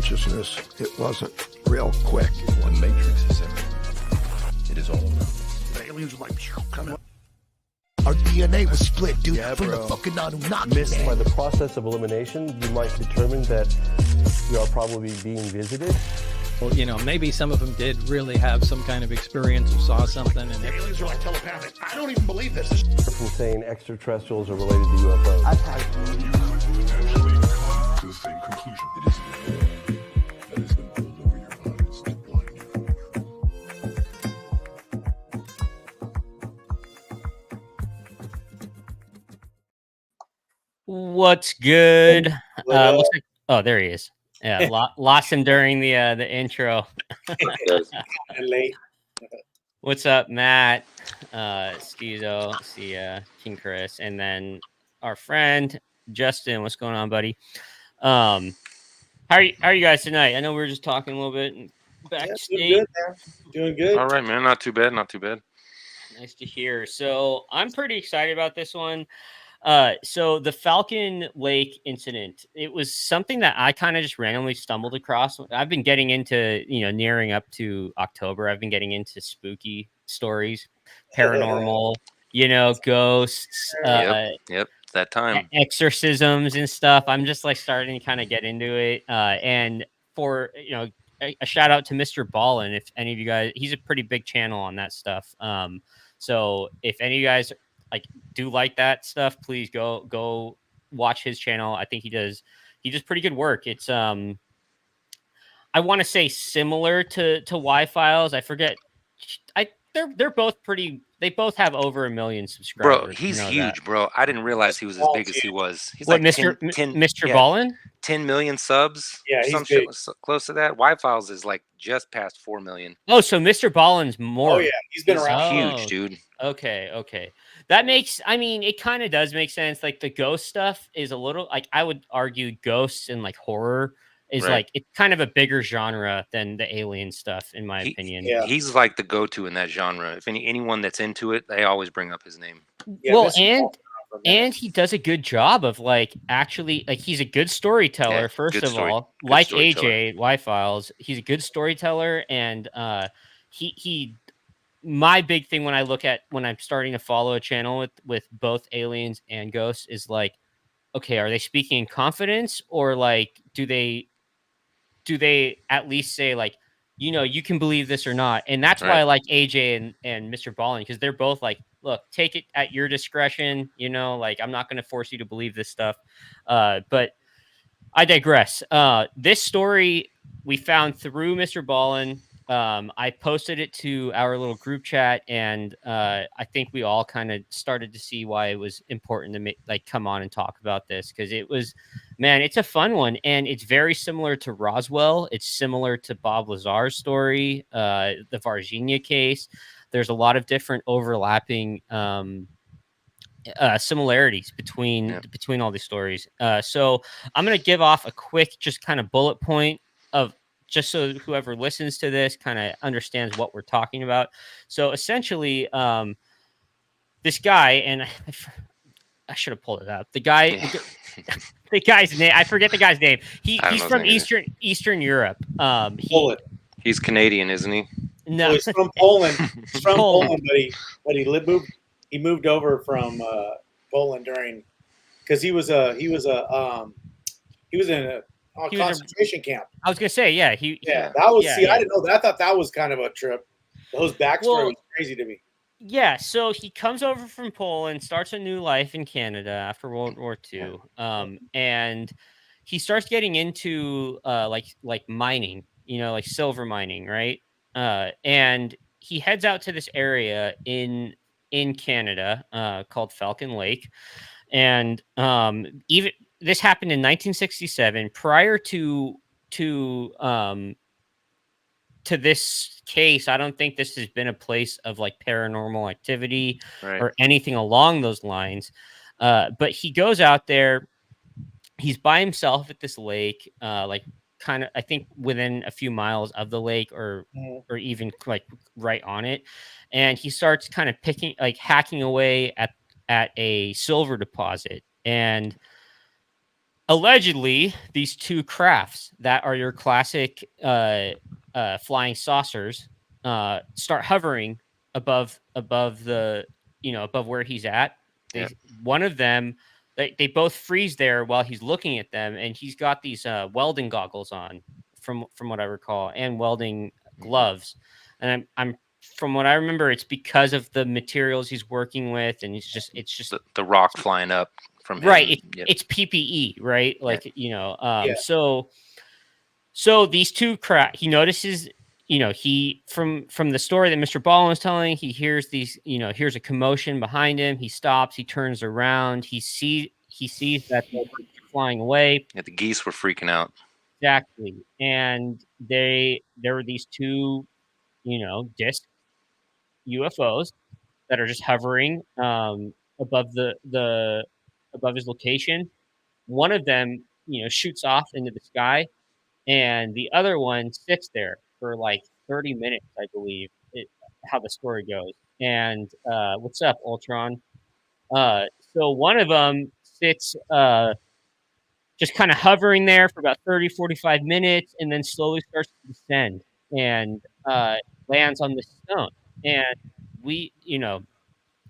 consciousness. It wasn't real quick. One matrix is everything. It is all around. The aliens were like, coming. Our DNA was split, dude, from the fucking Anunnaki, man. By the process of elimination, you might determine that you are probably being visited. Well, you know, maybe some of them did really have some kind of experience or saw something. And the aliens are like telepathic. I don't even believe this. From saying extraterrestrials are related to UFOs. I've had. You could potentially come to the same conclusion. It is the world that has been pulled over your eyes to blind you. What's good? Looks like, oh, there he is. Yeah, lost him during the intro. Late. What's up, Matt? Schizo, KingChris, and then our friend Justin. What's going on, buddy? How are you guys tonight? I know we were just talking a little bit backstage. Doing good, man. Doing good. All right, man. Not too bad. Not too bad. Nice to hear. So I'm pretty excited about this one. So the Falcon Lake incident, it was something that I kind of just randomly stumbled across. I've been getting into, nearing up to October, I've been getting into spooky stories, paranormal, ghosts, Yep. That time. Exorcisms and stuff. I'm just like starting to kind of get into it. And for, a shout out to Mr. Ballin. If any of you guys, he's a pretty big channel on that stuff. So if any of you guys do like that stuff, please go watch his channel. I think he does pretty good work. It's I want to say similar to Y-Files. I forget. They're both pretty. They both have over 1 million subscribers. Bro, he's huge, bro. I didn't realize he was as big as he was. He's what, like Mr. Ballin? 10 million subs. Yeah, he's some big. shit was close to that. Y-Files is like just past 4 million. Oh, so Mr. Ballin's more. Oh yeah, he's been around. Huge, dude. Okay. That makes, it kind of does make sense. Like the ghost stuff is a little, I would argue ghosts and horror is it's kind of a bigger genre than the alien stuff, in my opinion. Yeah. He's like the go-to in that genre. If anyone that's into it, they always bring up his name. Yeah, well, and he does a good job of actually he's a good storyteller. Yeah, first good of story- all, good like storyteller. AJ Y-Files, he's a good storyteller, and he. My big thing when I'm starting to follow a channel with both aliens and ghosts is okay, are they speaking in confidence, or do they at least say you can believe this or not? And that's why I like AJ and Mr. Ballin, because they're both look, take it at your discretion. I'm not going to force you to believe this stuff. But I digress. This story we found through Mr. Ballin. I posted it to our little group chat, and I think we all kind of started to see why it was important to come on and talk about this, because it's a fun one, and it's very similar to Roswell. It's similar to Bob Lazar's story, the Virginia case. There's a lot of different overlapping similarities between all these stories. So I'm going to give off a quick, just kind of bullet point of, just so whoever listens to this kind of understands what we're talking about. So essentially, this guy, and I should have pulled it up. The the guy's name, I forget the guy's name. He's from Eastern Europe. Poland. He's Canadian, isn't he? Well, No, he's from Poland. He's from Poland, but he moved over from Poland because he was in a concentration camp. I was gonna say, I didn't know that. I thought that was kind of a trip. Those backstory was crazy to me. Yeah, so he comes over from Poland, starts a new life in Canada after World War II, and he starts getting into mining, silver mining, right? And he heads out to this area in Canada called Falcon Lake, and even this happened in 1967. Prior to this case, I don't think this has been a place of paranormal activity or anything along those lines. But he goes out there. He's by himself at this lake, kind of, I think, within a few miles of the lake, or even right on it. And he starts kind of hacking away at a silver deposit. And allegedly, these two crafts that are your classic flying saucers start hovering above the above where he's at. One of them, they both freeze there while he's looking at them, and he's got these welding goggles on, from what I recall, and welding gloves. And I'm from what I remember, it's because of the materials he's working with, and it's just the rock flying up from him. Right. Yep. It's PPE, right? Like, Yeah. So these two he notices, he from the story that Mr. Baldwin was telling, he hears here's a commotion behind him. He stops, he turns around, he sees that they're flying away. Yeah, the geese were freaking out. Exactly. And there were these two, disc UFOs that are just hovering above above his location. One of them, shoots off into the sky, and the other one sits there for like 30 minutes, I believe, how the story goes. And what's up, Ultron? So one of them sits just kind of hovering there for about 30, 45 minutes, and then slowly starts to descend and lands on the stone. And we,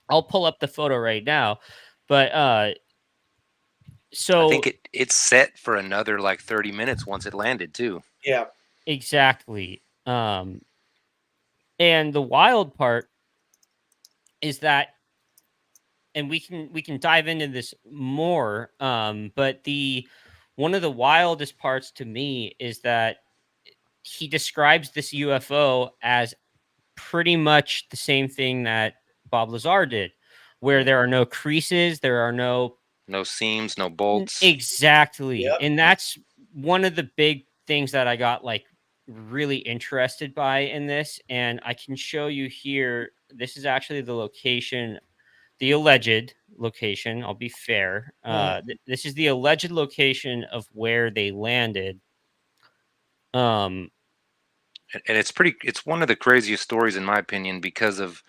I'll pull up the photo right now, but so I think it's set for another like 30 minutes once it landed too. Yeah. Exactly. And the wild part is that, and we can dive into this more, but one of the wildest parts to me is that he describes this UFO as pretty much the same thing that Bob Lazar did, where there are no creases, there are no seams, no bolts. Exactly. Yep. And that's one of the big things that I got like really interested by in this. And I can show you here. This is actually the location, the alleged location. I'll be fair. This is the alleged location of where they landed. And it's one of the craziest stories in my opinion, because of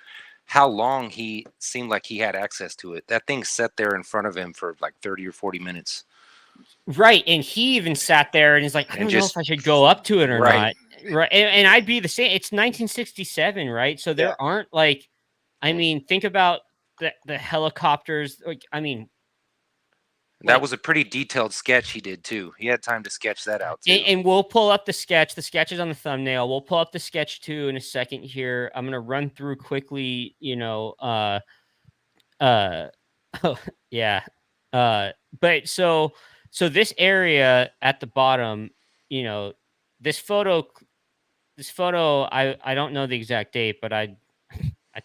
how long he seemed like he had access to it. That thing sat there in front of him for like 30 or 40 minutes. Right. And he even sat there and he's like, I don't know if I should go up to it or not. Right. And I'd be the same. It's 1967, right? So there aren't like, I mean, think about the helicopters. Like, I mean, that was a pretty detailed sketch he did too. He had time to sketch that out too. And we'll pull up the sketch. The sketch is on the thumbnail. We'll pull up the sketch too in a second here. I'm gonna run through quickly. Yeah. But so this area at the bottom, this photo. I don't know the exact date, but I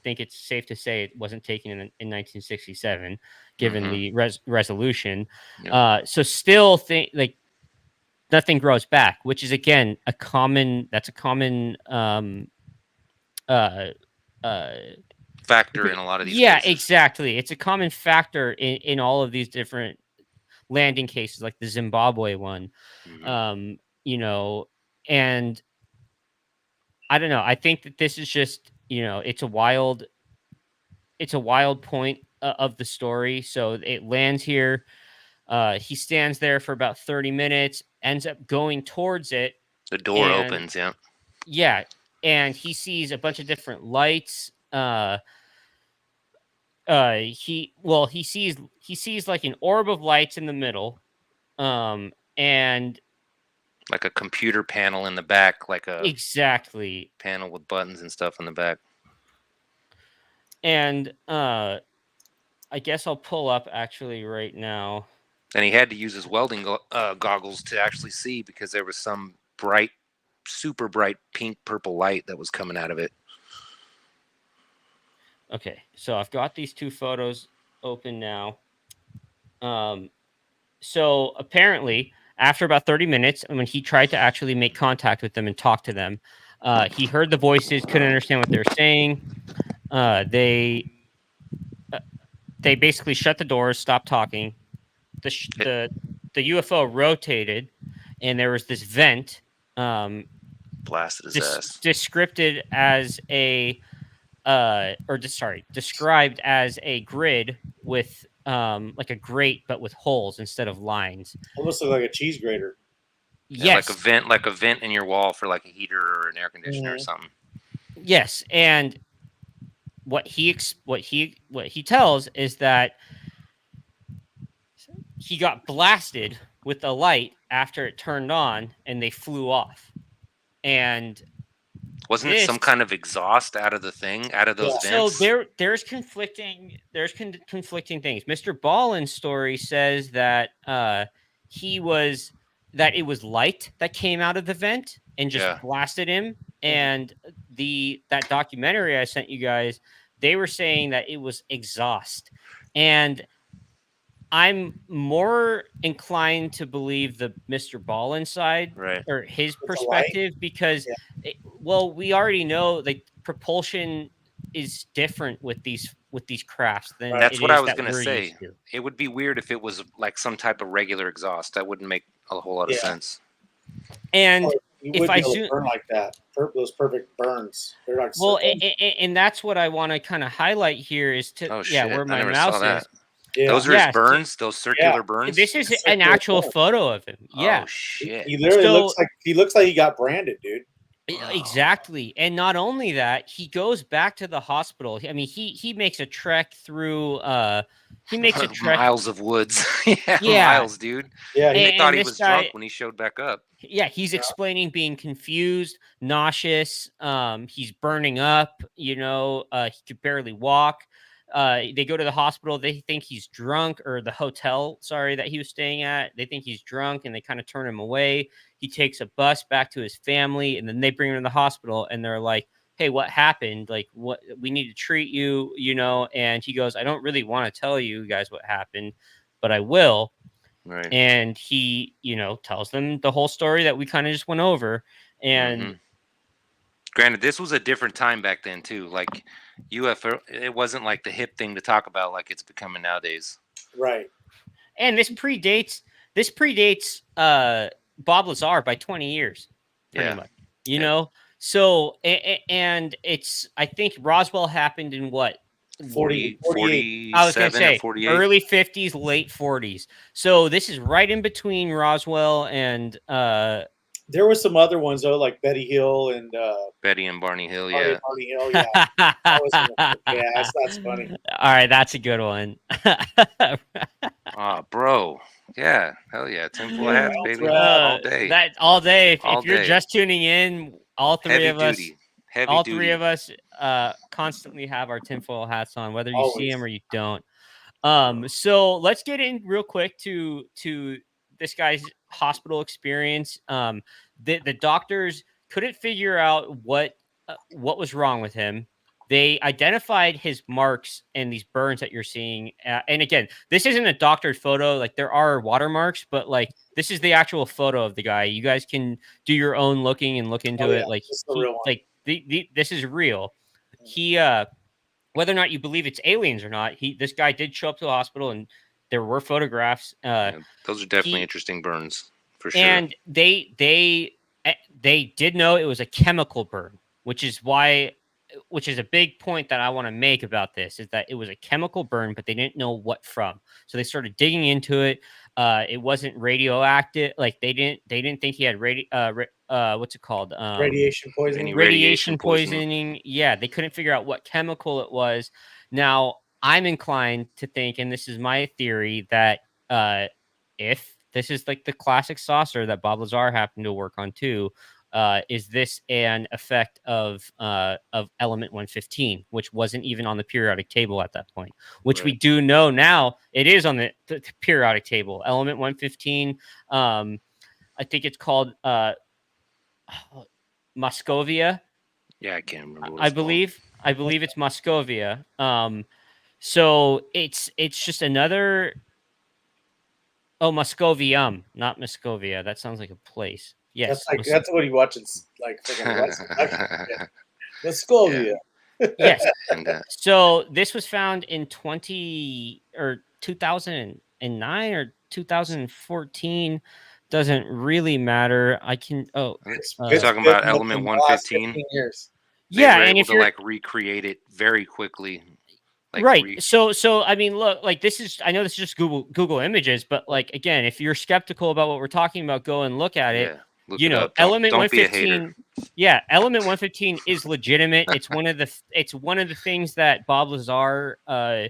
think it's safe to say it wasn't taken in 1967, given the resolution. Yep. So still think like nothing grows back, which is again a common factor in a lot of these cases. Exactly. It's a common factor in all of these different landing cases, like the Zimbabwe one. And I don't know. I think that this is just, it's a wild point of the story. So it lands here. He stands there for about 30 minutes, ends up going towards it. The door opens. Yeah. Yeah. And he sees a bunch of different lights. He sees like an orb of lights in the middle. And like a computer panel in the back, like a panel with buttons and stuff in the back. And I guess I'll pull up actually right now. And he had to use his welding goggles to actually see, because there was some bright, super bright pink purple light that was coming out of it. Okay, so I've got these two photos open now. So apparently, after about 30 minutes, when he tried to actually make contact with them and talk to them, he heard the voices, couldn't understand what they were saying. They basically shut the doors, stopped talking. The UFO rotated, and there was this vent. Blasted his ass. Described as a grid with like a grate but with holes instead of lines. Almost look like a cheese grater. Yeah, Yes, like a vent in your wall for like a heater or an air conditioner or something. yes, and what he tells is that he got blasted with a light after it turned on and they flew off. And wasn't it some kind of exhaust out of the thing, out of those vents? So there's conflicting things. Mr. Ballin's story says that it was light that came out of the vent and just blasted him. And that documentary I sent you guys, they were saying that it was exhaust. And I'm more inclined to believe the Mr. Ballin side, or his perspective, because we already know like propulsion is different with these crafts than that's what I was gonna say. It would be weird if it was like some type of regular exhaust. That wouldn't make a whole lot of sense. And if I burn like that, those perfect burns, they're like and that's what I want to kind of highlight here is where my mouse is. Yeah. Those are his burns, those circular burns. This is an actual photo of him. Yeah. Oh shit. He literally looks like he got branded, dude. Exactly. And not only that, he goes back to the hospital. I mean, he makes a trek through miles of woods. Miles, dude. Yeah, they thought he was drunk when he showed back up. Yeah, he's explaining being confused, nauseous, he's burning up, he could barely walk. They go to the hospital. They think he's drunk, or the hotel, that he was staying at. They think he's drunk, and they kind of turn him away. He takes a bus back to his family, and then they bring him to the hospital, and they're like, "Hey, what happened? Like, what? We need to treat you, And he goes, "I don't really want to tell you guys what happened, but I will." Right. And he, tells them the whole story that we kind of just went over, and. Granted, this was a different time back then too. Like UFO, it wasn't like the hip thing to talk about like it's becoming nowadays. Right. And this predates Bob Lazar by 20 years. Pretty much. You know? So and it's, I think Roswell happened in what? 40, I was going to say 48. early 50s, late 40s. So this is right in between Roswell and there were some other ones though, like Betty Hill and Betty and Barney Hill. Barney Hill, yeah. That's funny. All right, that's a good one. Bro. Yeah, hell yeah. Tinfoil hats, baby. All day. All day. If you're day. Just tuning in, all three Heavy of us duty. Three of us constantly have our tinfoil hats on, whether you see them or you don't. So let's get in real quick to this guy's hospital experience. The doctors couldn't figure out what was wrong with him. They identified his marks and these burns that you're seeing. And again, this isn't a doctored photo. Like, there are watermarks, but like, this is the actual photo of the guy. You guys can do your own looking and look into it. Like, this is real. He, whether or not you believe it's aliens or not, this guy did show up to the hospital, and there were photographs. Those are definitely interesting burns for sure. And they did know it was a chemical burn, which is a big point that I want to make about this, is that it was a chemical burn, but they didn't know what from. So they started digging into it. It wasn't radioactive. Like, they didn't think he had what's it called? Radiation poisoning. Radiation poisoning. Yeah, they couldn't figure out what chemical it was. Now, I'm inclined to think, and this is my theory, that if this is like the classic saucer that Bob Lazar happened to work on too, is this an effect of element 115, which wasn't even on the periodic table at that point, which we do know now it is on the periodic table. Element 115, I think it's called Moscovia. Yeah, I can't remember. I believe it's Moscovia. So it's just another. Oh, Moscovium, not Moscovia. That sounds like a place. Yes, that's what he watches. Like Moscovia. Yes. So this was found in 2009 or 2014. Doesn't really matter. I can. You're talking about element 115. Years. Yeah, and if you're like recreate it very quickly. Like right. So I mean, look, like this is, I know this is just Google Images, but like again, if you're skeptical about what we're talking about, go and look at it. yeah, look You it know, up. Element Don't be a hater. 115. Yeah, Element 115 is legitimate. It's one of the things that Bob Lazar, I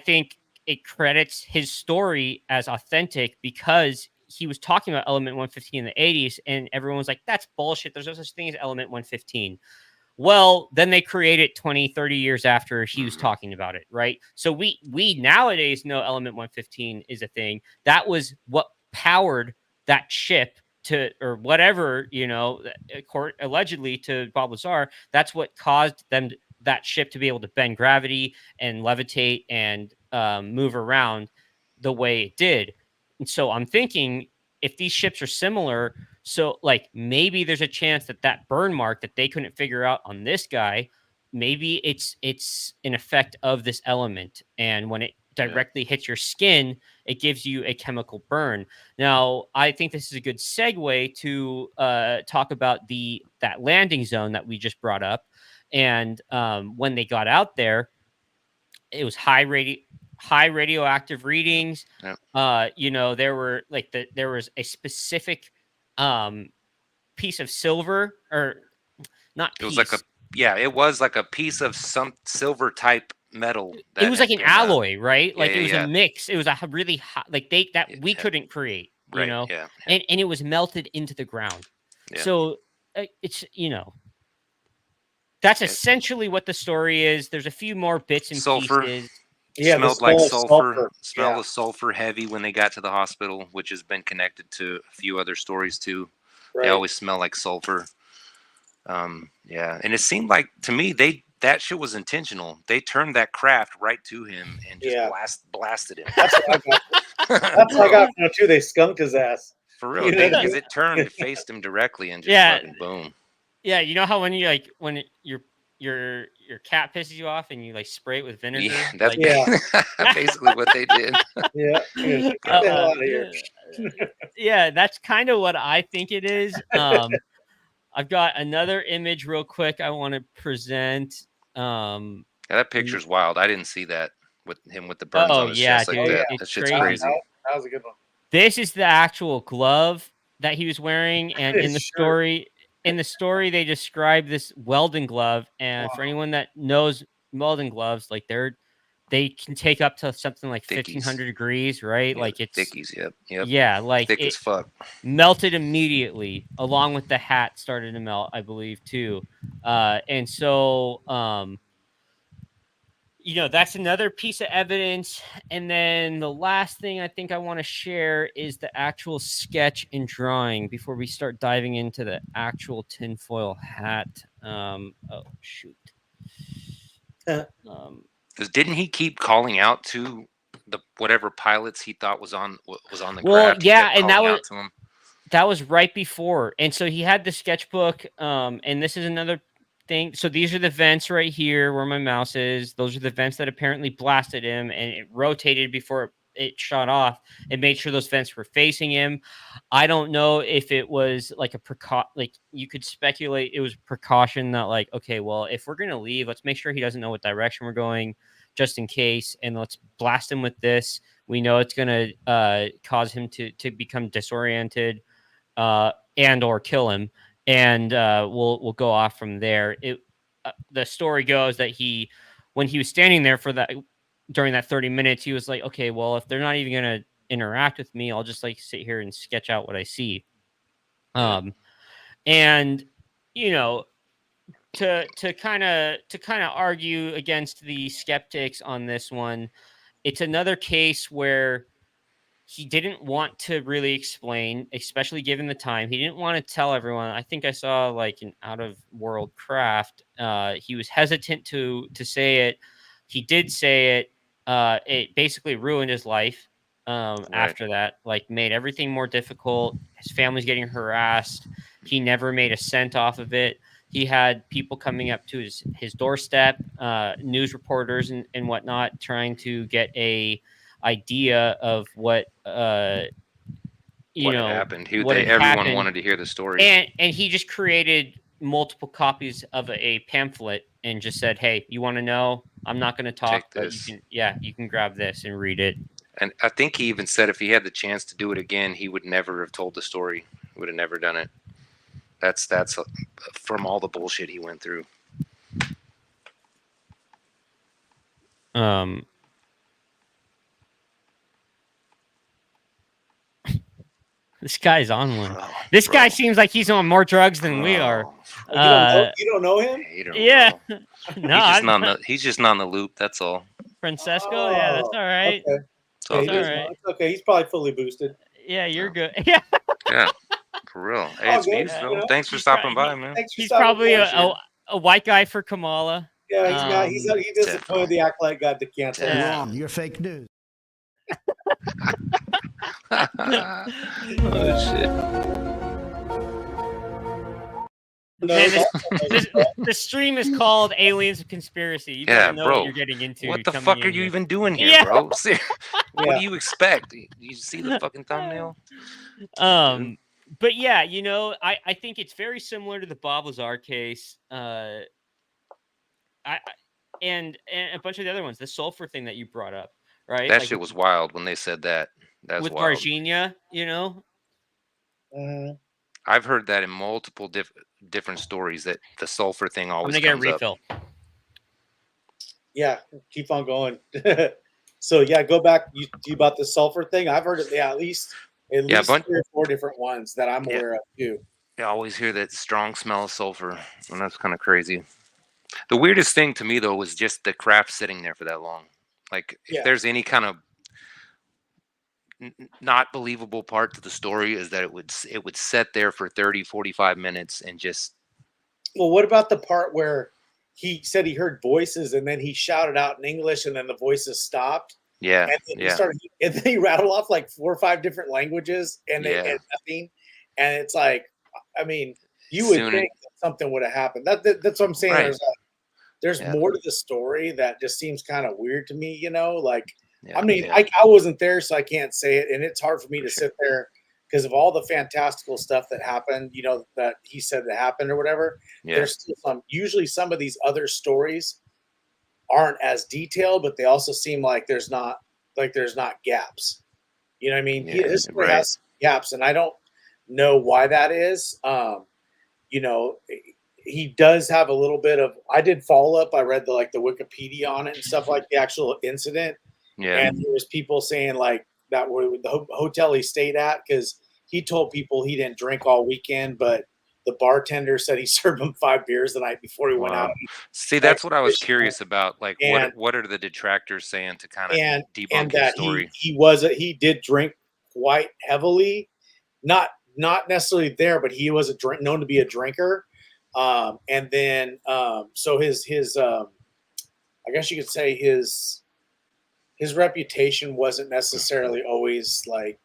think it credits his story as authentic because he was talking about Element 115 in the 80s, and everyone was like, that's bullshit. There's no such thing as Element 115. Well, then they create it 20, 30 years after he was talking about it, right? So we nowadays know Element 115 is a thing. That was what powered that ship to, or whatever, you know, allegedly to Bob Lazar. That's what caused that ship to be able to bend gravity and levitate and move around the way it did. And so I'm thinking, if these ships are similar, so like maybe there's a chance that burn mark that they couldn't figure out on this guy, maybe it's an effect of this element, and when it directly hits your skin, it gives you a chemical burn. Now, I think this is a good segue to talk about that landing zone that we just brought up. And when they got out there, it was high radioactive readings. Yep. You know, there was a specific piece of silver, or not piece. It was like a piece of some silver type metal. It was like an alloy, right? Yeah, like it was a mix. It was a really hot, like we couldn't create, you know, and it was melted into the ground. Yeah. So it's, you know, that's essentially what the story is. There's a few more bits and pieces. Yeah, smelled like sulfur. Smell of sulfur heavy when they got to the hospital, which has been connected to a few other stories too. Right. They always smell like sulfur. Yeah, and it seemed like to me that shit was intentional. They turned that craft right to him and just blasted him. That's what I got from it too. They skunked his ass for real, because it turned, faced him directly, and just fucking boom. Yeah, you know how when you when your cat pisses you off and you like spray it with vinegar? Yeah, that's basically what they did. Yeah. Get the hell out of here. Yeah, that's kind of what I think it is. I've got another image real quick I want to present. That picture's wild. I didn't see that with him with the burns on his chest like that. That shit's crazy. That was a good one. This is the actual glove that he was wearing, and in the story, they describe this welding glove. And for anyone that knows welding gloves, like they can take up to something like 1500 degrees, right? Yeah, like it's thickies, yep. Yeah, like thick as fuck. Melted immediately, along with the hat started to melt, I believe, too. And so you know, that's another piece of evidence. And then the last thing I think I want to share is the actual sketch and drawing before we start diving into the actual tinfoil hat. Oh shoot. Didn't he keep calling out to the whatever pilots he thought was on the craft? Well, yeah, and that was right before. And so he had the sketchbook, and this is another thing. So these are the vents right here where my mouse is. Those are the vents that apparently blasted him, and it rotated before it shot off. It made sure those vents were facing him. I don't know if it was like like you could speculate it was precaution that like, okay, well, if we're going to leave, let's make sure he doesn't know what direction we're going just in case. And let's blast him with this. We know it's going to cause him to become disoriented and or kill him. And we'll go off from there. The story goes that when he was standing there during that 30 minutes, he was like, okay, well, if they're not even going to interact with me, I'll just like sit here and sketch out what I see. And you know, to kind of argue against the skeptics on this one, it's another case where he didn't want to really explain, especially given the time. He didn't want to tell everyone. I think I saw like an out-of-world craft. He was hesitant to say it. He did say it. It basically ruined his life after that. Like, made everything more difficult. His family's getting harassed. He never made a cent off of it. He had people coming up to his doorstep, news reporters and whatnot, trying to get a idea of what happened. Everyone wanted to hear the story, and he just created multiple copies of a pamphlet and just said, hey, you want to know, I'm not going to talk, Take but you this. can, you can grab this and read it. And I think he even said if he had the chance to do it again, he would never have told the story. He would have never done it. That's from all the bullshit he went through. This guy's on one. Bro, This bro, guy seems like he's on more drugs than we are. bro. You don't know him? I hate him, Yeah. bro. No, He's just not in the loop. That's all. Francesco. Yeah, that's all right. Okay. It's all Yeah, That's good. all right. It's okay. He's probably fully boosted. Yeah, you're good. Yeah. Yeah, for real. Hey, it's good, me, you Phil. know. Thanks for He's stopping try- by, man. Thanks for He's stopping probably by. a white guy for Kamala. Yeah, he doesn't Definitely. play the act like God to cancel. Yeah. Wrong. You're fake news. Oh shit. Man, the stream is called Aliens of Conspiracy. You Yeah, don't know bro. what you're getting into. What the coming fuck in are you here. even doing here, Yeah. bro? What Yeah. do you expect? You see the fucking thumbnail? But yeah, you know, I think it's very similar to the Bob Lazar case. And a bunch of the other ones, the sulfur thing that you brought up, right? That Like shit was wild when they said that. That's with wild. Varginha, you know. I've heard that in multiple different stories that the sulfur thing I'm always gonna get a comes up. refill. Yeah, keep on going. So yeah, go back. You about the sulfur thing? I've heard it. Yeah, at least 3 or 4 different ones that I'm aware of too. I always hear that strong smell of sulfur, and that's kind of crazy. The weirdest thing to me though was just the craft sitting there for that long. Like, if there's any kind of not believable part to the story, is that it would sit there for 30, 45 minutes and just. Well, what about the part where he said he heard voices and then he shouted out in English and then the voices stopped? Yeah, and then and then he rattled off like 4 or 5 different languages and they had nothing. And it's like, I mean, you would think that something would have happened. That's what I'm saying. Right. There's more to the story that just seems kind of weird to me, you know, like, I mean, yeah. I wasn't there, so I can't say it. And it's hard for me to sit there because of all the fantastical stuff that happened, you know, that he said that happened or whatever. Yeah. There's still usually some of these other stories aren't as detailed, but they also seem like there's not gaps. You know what I mean? His story has gaps, and I don't know why that is. You know, he does have a little bit of. I did follow up. I read the Wikipedia on it and stuff like the actual incident. Yeah. And there was people saying like that were the hotel he stayed at, because he told people he didn't drink all weekend, but the bartender said he served him 5 beers the night before he went out. See, that's what I was curious about. Like, what are the detractors saying to kind of debunk his story? He did drink quite heavily, not necessarily there, but he was known to be a drinker. And then so his I guess you could say his reputation wasn't necessarily always like,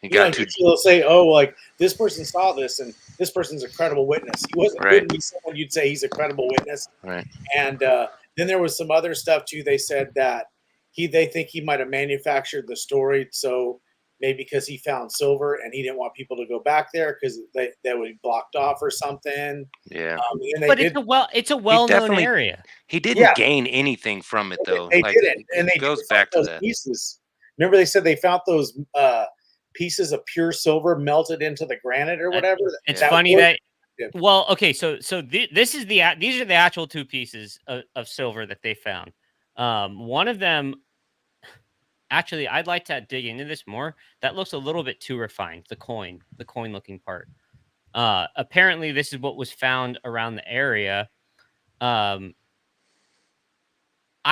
you'll say, oh, like this person saw this and this person's a credible witness. He wouldn't be someone you'd say he's a credible witness. Right. And then there was some other stuff too. They said that they think he might have manufactured the story. So maybe because he found silver and he didn't want people to go back there because they would be blocked off or something. Yeah. But it's a well-known area. He didn't gain anything from it though. They like, didn't. And it they goes back to that. Pieces. Remember they said they found those pieces of pure silver melted into the granite or whatever. It's funny that. Well, okay, so these are the actual 2 pieces of silver that they found. One of them, actually, I'd like to dig into this more. That looks a little bit too refined. The coin looking part. Apparently, this is what was found around the area. I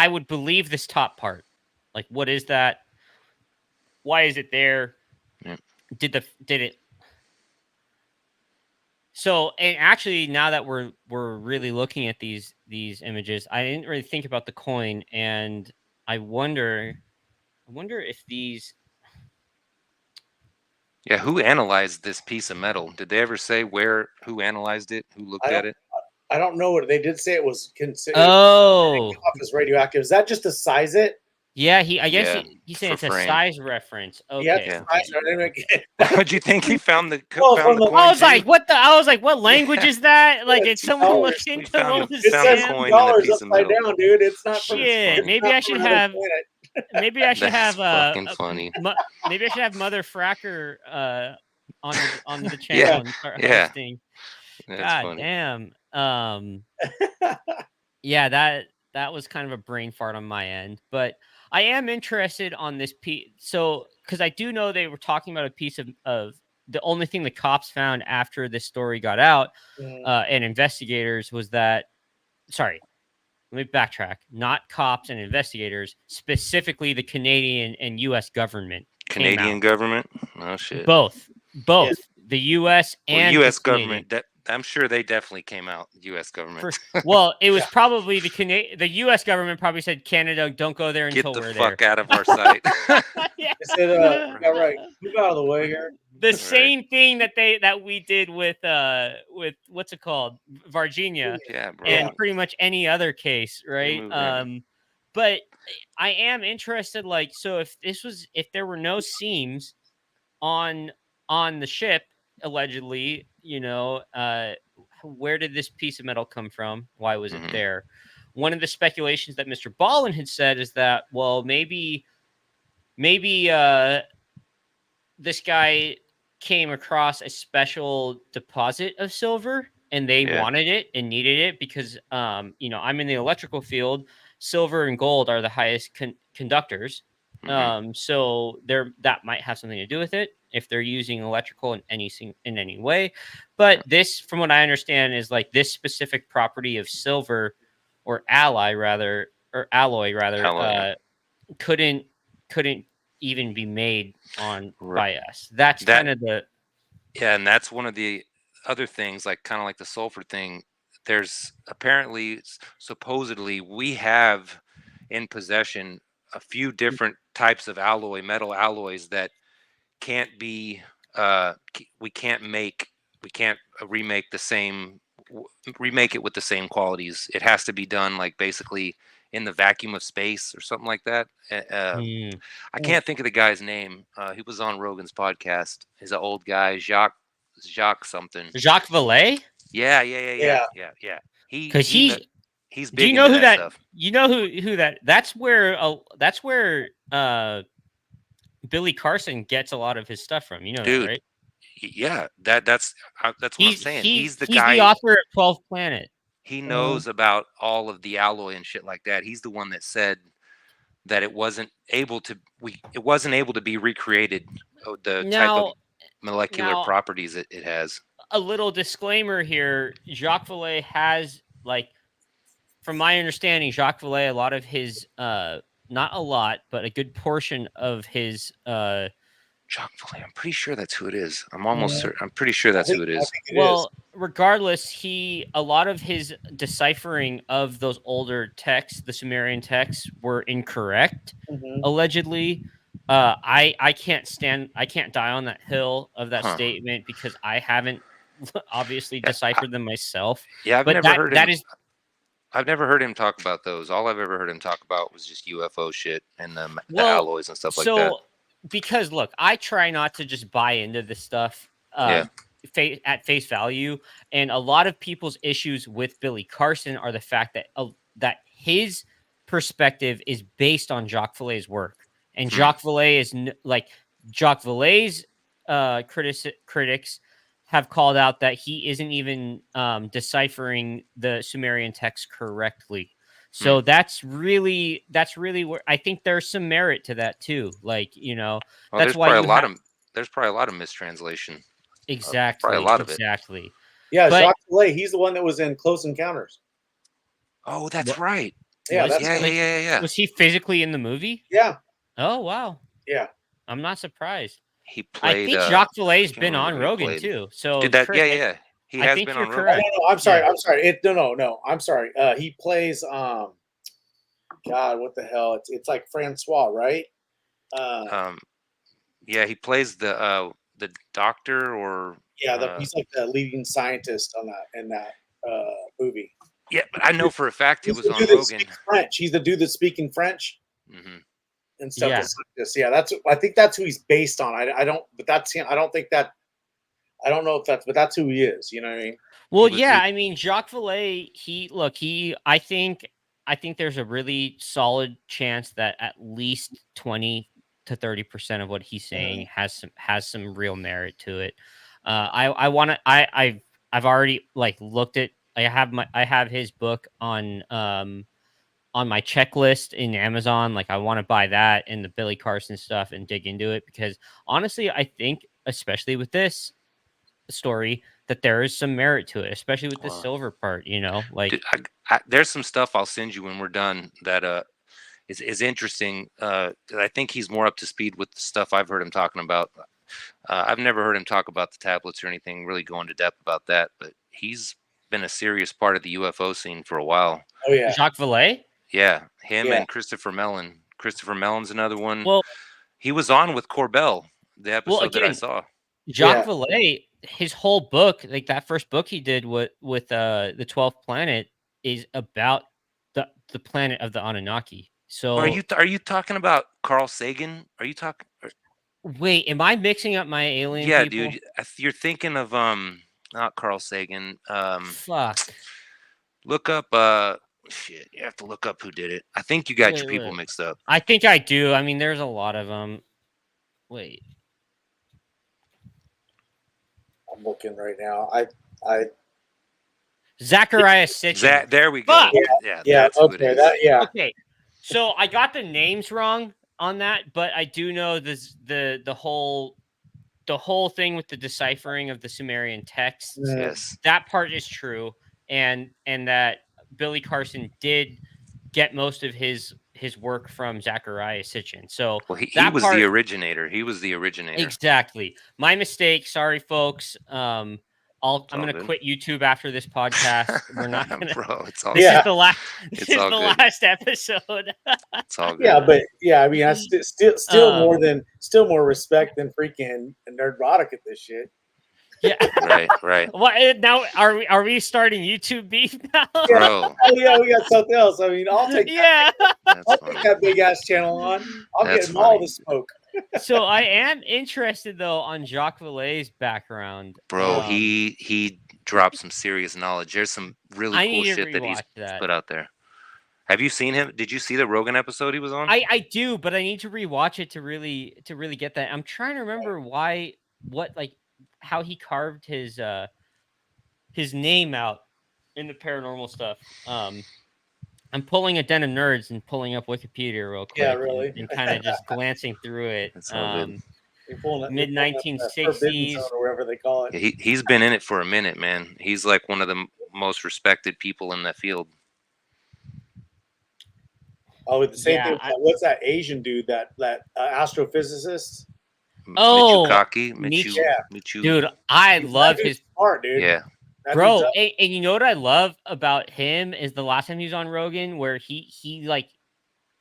would believe this top part. Like, what is that? Why is it there? Yeah. Did it? So, and actually, now that we're really looking at these images, I didn't really think about the coin, and I wonder if these. Yeah, who analyzed this piece of metal? Did they ever say who analyzed it? Who looked at it? I don't know what they did say. It was considered. Oh, off as radioactive. Is that just to size it? Yeah, I guess Yeah, he's saying it's for a frame. size reference. Okay. Yeah, Yeah. That's What'd you think he found the Well, found from the the- coin? I was too? like, what the? I was like, what language is that? Like, did someone look $2. into found what the- was It found the says scam? coin. and a $2 piece of upside metal. down, dude. It's not from. Shit, funny. maybe I should have. Maybe I should That's have fucking funny. maybe I should have Mother Fracker on the channel Yeah, and start yeah. hosting. That's God funny. damn. Yeah, that was kind of a brain fart on my end, but I am interested on this piece. So, because I do know they were talking about a piece of the only thing the cops found after this story got out, and investigators was that. Sorry, let me backtrack. Not cops and investigators, specifically the Canadian and U.S. government. Canadian government? Oh shit. Both. The U.S. Well, and U.S. the Canadian. government. I'm sure they definitely came out. U.S. government. Well, it was probably the U.S. government probably said, Canada, don't go there Get until the we're fuck there. out of our sight. Yeah. They said, "Yeah, right. Move out of the way here." The same thing that we did with what's it called, Virginia, Yeah, bro. and pretty much any other case, right? moved in. But I am interested, like, so if there were no seams on the ship, allegedly, where did this piece of metal come from? Why was it there? One of the speculations that Mr. Ballin had said is that, well, maybe this guy came across a special deposit of silver and they wanted it and needed it because, I'm in the electrical field. Silver and gold are the highest conductors. So that might have something to do with it if they're using electrical in any way. But this, from what I understand, is like this specific property of silver or alloy rather, couldn't even be made on by us. That's kind of the and that's one of the other things, like kind of like the sulfur thing. There's apparently, supposedly, we have in possession a few different types of metal alloys that can't be we can't remake it with the same qualities. It has to be done like basically in the vacuum of space or something like that. I can't think of the guy's name. He was on Rogan's podcast. He's an old guy, Jacques something. Jacques Vallée? Yeah. Because he's big. Do you know who that? Stuff. You know who that? That's where Billy Carson gets a lot of his stuff from. You know, dude, that, right? Yeah, that's what I'm saying. He's the guy. He's the author of 12th Planet. He knows about all of the alloy and shit like that. He's the one that said that it wasn't able to be recreated. Type of molecular properties it has. A little disclaimer here: Jacques Vallée has, like, from my understanding, Jacques Vallée, a lot of his, not a lot, but a good portion of his. Jacques Vallée, I'm pretty sure that's who it is. I'm pretty sure that's who it is. Well, regardless, a lot of his deciphering of those older texts, the Sumerian texts, were incorrect, allegedly. I can't die on that hill of that statement because I haven't obviously deciphered them myself. Yeah, I've never heard him talk about those. All I've ever heard him talk about was just UFO shit and the alloys and stuff like that. Because look, I try not to just buy into this stuff at face value, and a lot of people's issues with Billy Carson are the fact that his perspective is based on Jacques Vallée's work, and Jacques Vallée is Jacques Vallée's critics have called out that he isn't even deciphering the Sumerian text correctly. So that's really where I think there's some merit to that too. Like, that's why there's probably a lot of mistranslation. Exactly. Probably a lot of it. Exactly. Yeah, Jacques Vallée, he's the one that was in Close Encounters. Oh, that's right. Yeah, yeah. Was he physically in the movie? Yeah. Oh, wow. Yeah. I'm not surprised. He played. I think Jacques Vallée's been on Rogan too. So did that? Chris, yeah. He has been on Rogan. No, I'm sorry. I'm sorry. No. I'm sorry. He plays. God, what the hell? It's like Francois, right? Yeah, he plays the doctor, or he's like the leading scientist in that movie. Yeah, but I know for a fact he was on Rogan. French. He's the dude that's speaking French. Mm-hmm. and stuff. Yeah. Like this. Yeah, I think that's who he's based on. I don't, but that's him. I don't think that. I don't know if that's, but that's who he is. You know what I mean? Well, He was yeah, the- I mean, Jacques Vallée, I think there's a really solid chance that at least 20 to 30% of what he's saying has some real merit to it. I've already like looked at, I have his book on my checklist in Amazon. Like I want to buy that and the Billy Carson stuff and dig into it, because honestly, I think especially with this story that there is some merit to it, especially with the silver part, like Dude, there's some stuff I'll send you when we're done that is interesting. I think he's more up to speed with the stuff I've heard him talking about. I've never heard him talk about the tablets or anything, really go into depth about that, but he's been a serious part of the UFO scene for a while. Oh yeah, Jacques Vallée. Yeah, him Yeah. and Christopher Mellon. Christopher Mellon's another one. Well, He was on with Corbell, the episode that I again, saw. Jacques Vallée, his whole book, like that first book he did with the 12th planet, is about the planet of the Anunnaki. So Are you talking about Carl Sagan? Are you talking? wait, am I mixing up my alien Yeah, people? dude. You're thinking of not Carl Sagan. Fuck. Look up shit. You have to look up who did it. I think you got your people mixed up. I think I do. I mean, there's a lot of them. Wait. I'm looking right now. I Zachariah Sitchin. There we go. Fuck! Yeah. yeah. That's who it Okay, is. Okay, so I got the names wrong on that, but I do know the whole thing with the deciphering of the Sumerian texts. Yes. That part is true, and that Billy Carson did get most of his work from Zachariah Sitchin. So Well, he that was part- the originator. He was the originator. Exactly. My mistake. Sorry, folks. I'm all gonna good. quit YouTube after this podcast. We're not gonna. Bro, it's all This Yeah. is the last. This It's is all the good. last episode. It's all good. yeah, but yeah, I mean, I still more respect than freaking Nerdrotic at this shit. Yeah. Right. What now? Are we starting YouTube beef now? Bro, Oh yeah, we got something else. I mean, I'll take Yeah. that's I'll funny. take that big ass channel on. I'll That's get him all funny. the smoke. So I am interested though on Jacques Vallée's background. Bro, he dropped some serious knowledge. There's some really I cool need to shit that he's rewatch that. put out there. Have you seen him? Did you see the Rogan episode he was on? I do, but I need to rewatch it to really get that. I'm trying to remember how he carved his name out in the paranormal stuff. I'm pulling a Den of Nerds and pulling up Wikipedia real quick. Yeah, really? and kind of just glancing through it. That's all good. Mid-1960s. or whatever they call it. Yeah, he's been in it for a minute, man. He's like one of the most respected people in that field. Oh, the same Yeah, thing. What's that Asian dude? That astrophysicist? Oh, Michio Yeah. Michu. Dude, I That love dude's his smart, dude. Yeah. That bro. dude's And you know what I love about him is the last time he was on Rogan, where he like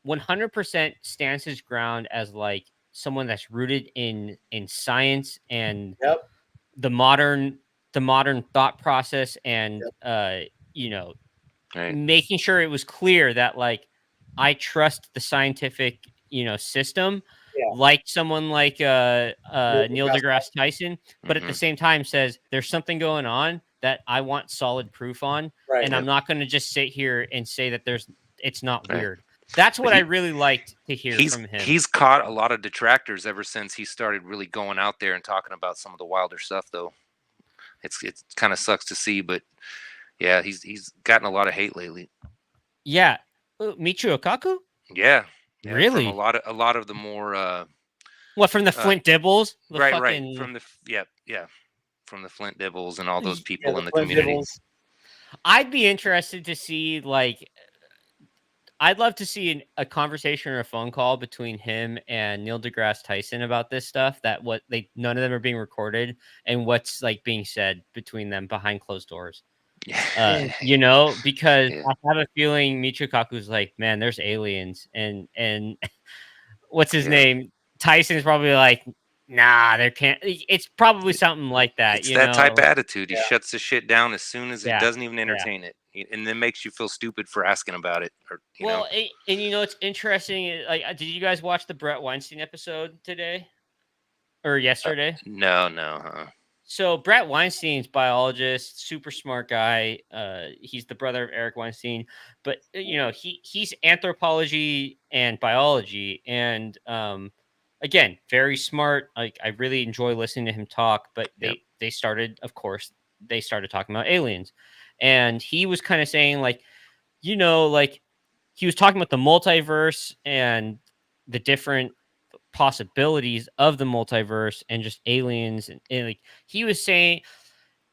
100% stands his ground as like someone that's rooted in science and Yep. the modern thought process, and Right. making sure it was clear that like I trust the scientific system, Yeah. like someone like Neil deGrasse deGrasse Tyson, but at the Mhm. same time says there's something going on that I want solid proof on, right. and I'm not going to just sit here and say that it's not Right. weird. That's what He- I really liked to hear from him. He's caught a lot of detractors ever since he started really going out there and talking about some of the wilder stuff, though. It kind of sucks to see, but yeah, he's gotten a lot of hate lately. Yeah, Michio Kaku. Yeah, Really? from a lot of the more What, from the Flint Dibbles? The right fucking- from the from the Flint Dibbles and all those people Yeah, in the Flint community. Dibbles. I'd be interested to see, like, I'd love to see a conversation or a phone call between him and Neil deGrasse Tyson about this stuff. None of them are being recorded, and what's like being said between them behind closed doors. Because Yeah. I have a feeling Michio Kaku's like, man, there's aliens, and what's his Yeah. name? Tyson's probably like, Nah, there can't. It's probably something like that. It's You that type of know? attitude. He shuts the shit down as soon as Yeah, it doesn't even yeah. entertain it, and then makes you feel stupid for asking about it. Or Well, and you know it's interesting. Like, did you guys watch the Brett Weinstein episode today or yesterday? no, huh? So Brett Weinstein's biologist, super smart guy. He's the brother of Eric Weinstein, but you know he's anthropology and biology, and again very smart. Like I really enjoy listening to him talk. But Yep. they started, of course, they started talking about aliens, and he was kind of saying like, you know, like he was talking about the multiverse and the different possibilities of the multiverse and just aliens and like he was saying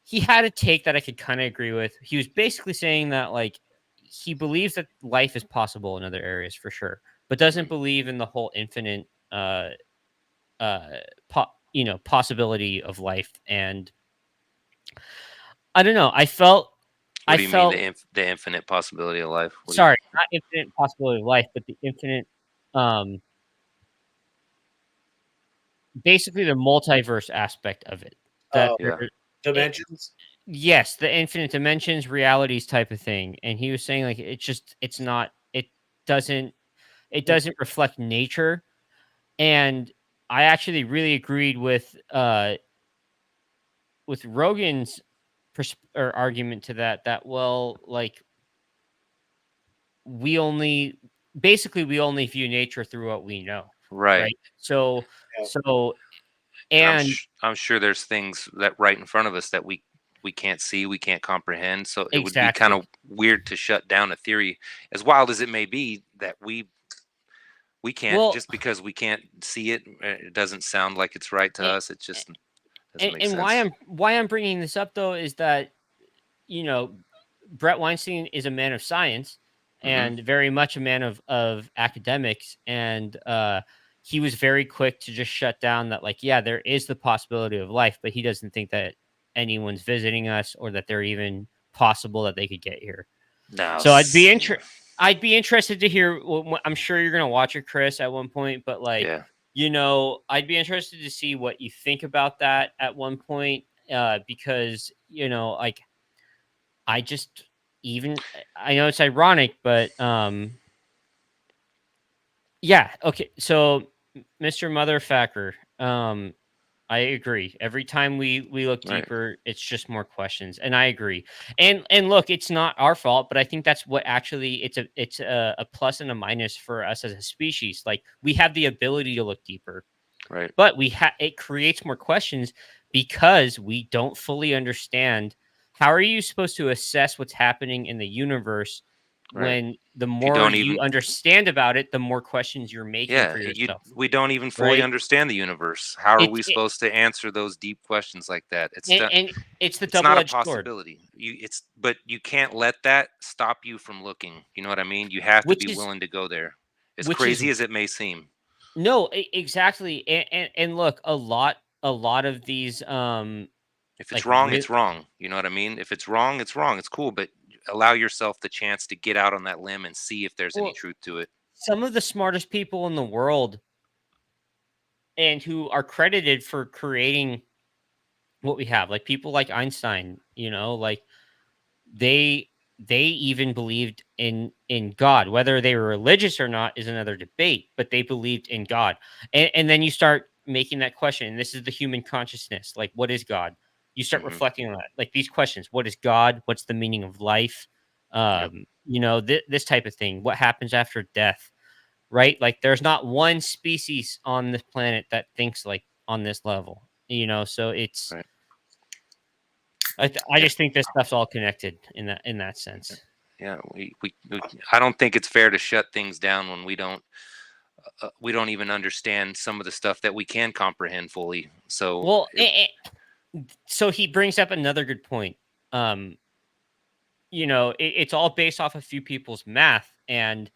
he had a take that I could kind of agree with. He was basically saying that like he believes that life is possible in other areas for sure, but doesn't believe in the whole infinite possibility of life. And I don't know. What do you mean the infinite possibility of life? Sorry, not infinite possibility of life, but the infinite basically the multiverse aspect of it. That Dimensions. Yes, the infinite dimensions, realities type of thing. And he was saying like it's not doesn't it doesn't reflect nature. And I actually really agreed with Rogan's argument to that well, like we only view nature through what we know. Right. So And and I'm sure there's things that right in front of us that we can't see, we can't comprehend. So it would be kind of weird to shut down a theory, as wild as it may be, that we can't just because we can't see it. It doesn't sound like it's right to us. It just doesn't make sense. Why I'm bringing this up though is that you know Brett Weinstein is a man of science and very much a man of academics, and he was very quick to just shut down that like yeah there is the possibility of life, but he doesn't think that anyone's visiting us or that they're even possible that they could get here. No, so I'd be interested to hear. I'm sure you're gonna watch it, Chris, at one point, but like you know I'd be interested to see what you think about that at one point, because you know like I know it's ironic, but yeah, okay. So Mr. Motherfucker, I agree. Every time we look deeper, it's just more questions, and I agree. And look, it's not our fault, but I think that's what actually it's a plus and a minus for us as a species. Like we have the ability to look deeper, right? But it creates more questions because we don't fully understand. How are you supposed to assess what's happening in the universe when the more you understand about it, the more questions you're making for yourself? We don't even fully understand the universe. How are we supposed to answer those deep questions like that? It's the double-edged not a possibility. But you can't let that stop you from looking. You know what I mean? You have to be willing to go there. As crazy as it may seem. No, exactly. And look, a lot of these if it's wrong, it's wrong. You know what I mean? If it's wrong, it's wrong. It's cool, but allow yourself the chance to get out on that limb and see if there's any truth to it. Some of the smartest people in the world and who are credited for creating what we have, like people like Einstein, you know, like they even believed in God. Whether they were religious or not is another debate, but they believed in God. And then you start making that question, and this is the human consciousness. Like, what is God? You start reflecting on that, like these questions: what is God? What's the meaning of life? You know, this type of thing. What happens after death? Right? Like, there's not one species on this planet that thinks like on this level. You know, so it's. I just think this stuff's all connected in that sense. Yeah, I don't think it's fair to shut things down when we don't even understand some of the stuff that we can comprehend fully. So so he brings up another good point. You know, it's all based off a few people's math, and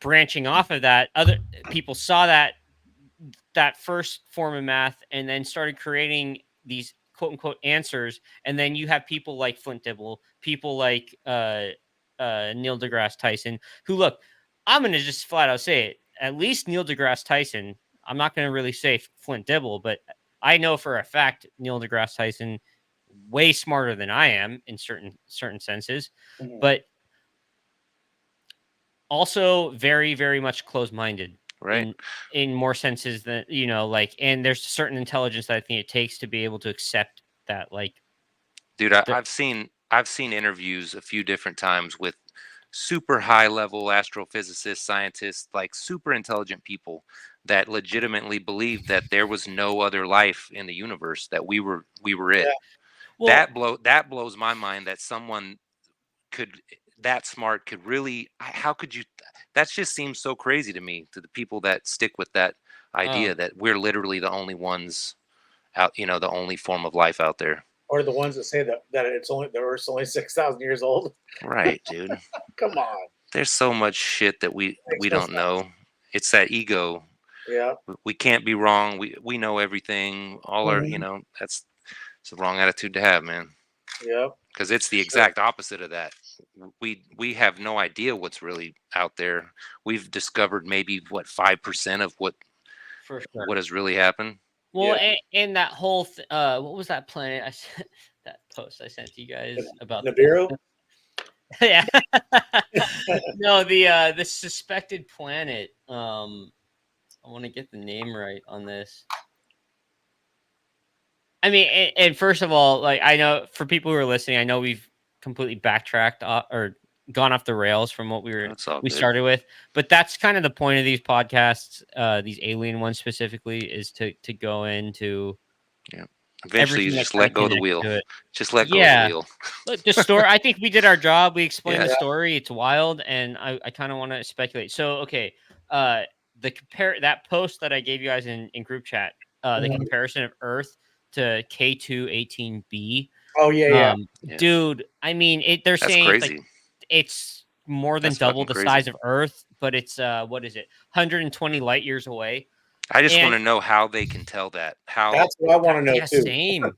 branching off of that, other people saw that first form of math and then started creating these quote unquote answers. And then you have people like Flint Dibble, people like Neil deGrasse Tyson, who, look, I'm going to just flat out say it. At least Neil deGrasse Tyson, I'm not going to really say Flint Dibble, but I know for a fact Neil deGrasse Tyson way smarter than I am in certain senses, but also very, very much closed-minded. Right. In more senses than, you know, like, and there's certain intelligence that I think it takes to be able to accept that, like, Dude, I've seen interviews a few different times with super high level astrophysicists, scientists, like super intelligent people that legitimately believed that there was no other life in the universe, that we were it. well, That blows my mind that someone that smart could really, how could you, that just seems so crazy to me, to the people that stick with that idea that we're literally the only ones out, you know, the only form of life out there. Or the ones that say that the Earth's only 6,000 years old. Right, dude. Come on. There's so much shit that we don't know. It's that ego. Yeah. We can't be wrong. We know everything. All our, you know, it's the wrong attitude to have, man. Yeah. Because it's the exact opposite of that. We have no idea what's really out there. We've discovered maybe 5% of what has really happened. Well, and that whole what was that planet? That post I sent to you guys about Nibiru. Yeah. No, the suspected planet. I want to get the name right on this. I mean, and first of all, like, I know for people who are listening, I know we've completely backtracked or gone off the rails from what we started with, but that's kind of the point of these podcasts, these alien ones specifically, is to go into eventually you just let go of the wheel. Just let go of the wheel. Look, the story, I think we did our job. We explained the story. It's wild, and I kind of want to speculate. So, okay, that post that I gave you guys in group chat, the comparison of Earth to K2-18b. Oh yeah. Dude, I mean, they're That's saying crazy. like, it's more than double the size of Earth, but it's what is it, 120 light years away. I just want to know how they can tell that. How that's what I want to know too. Same.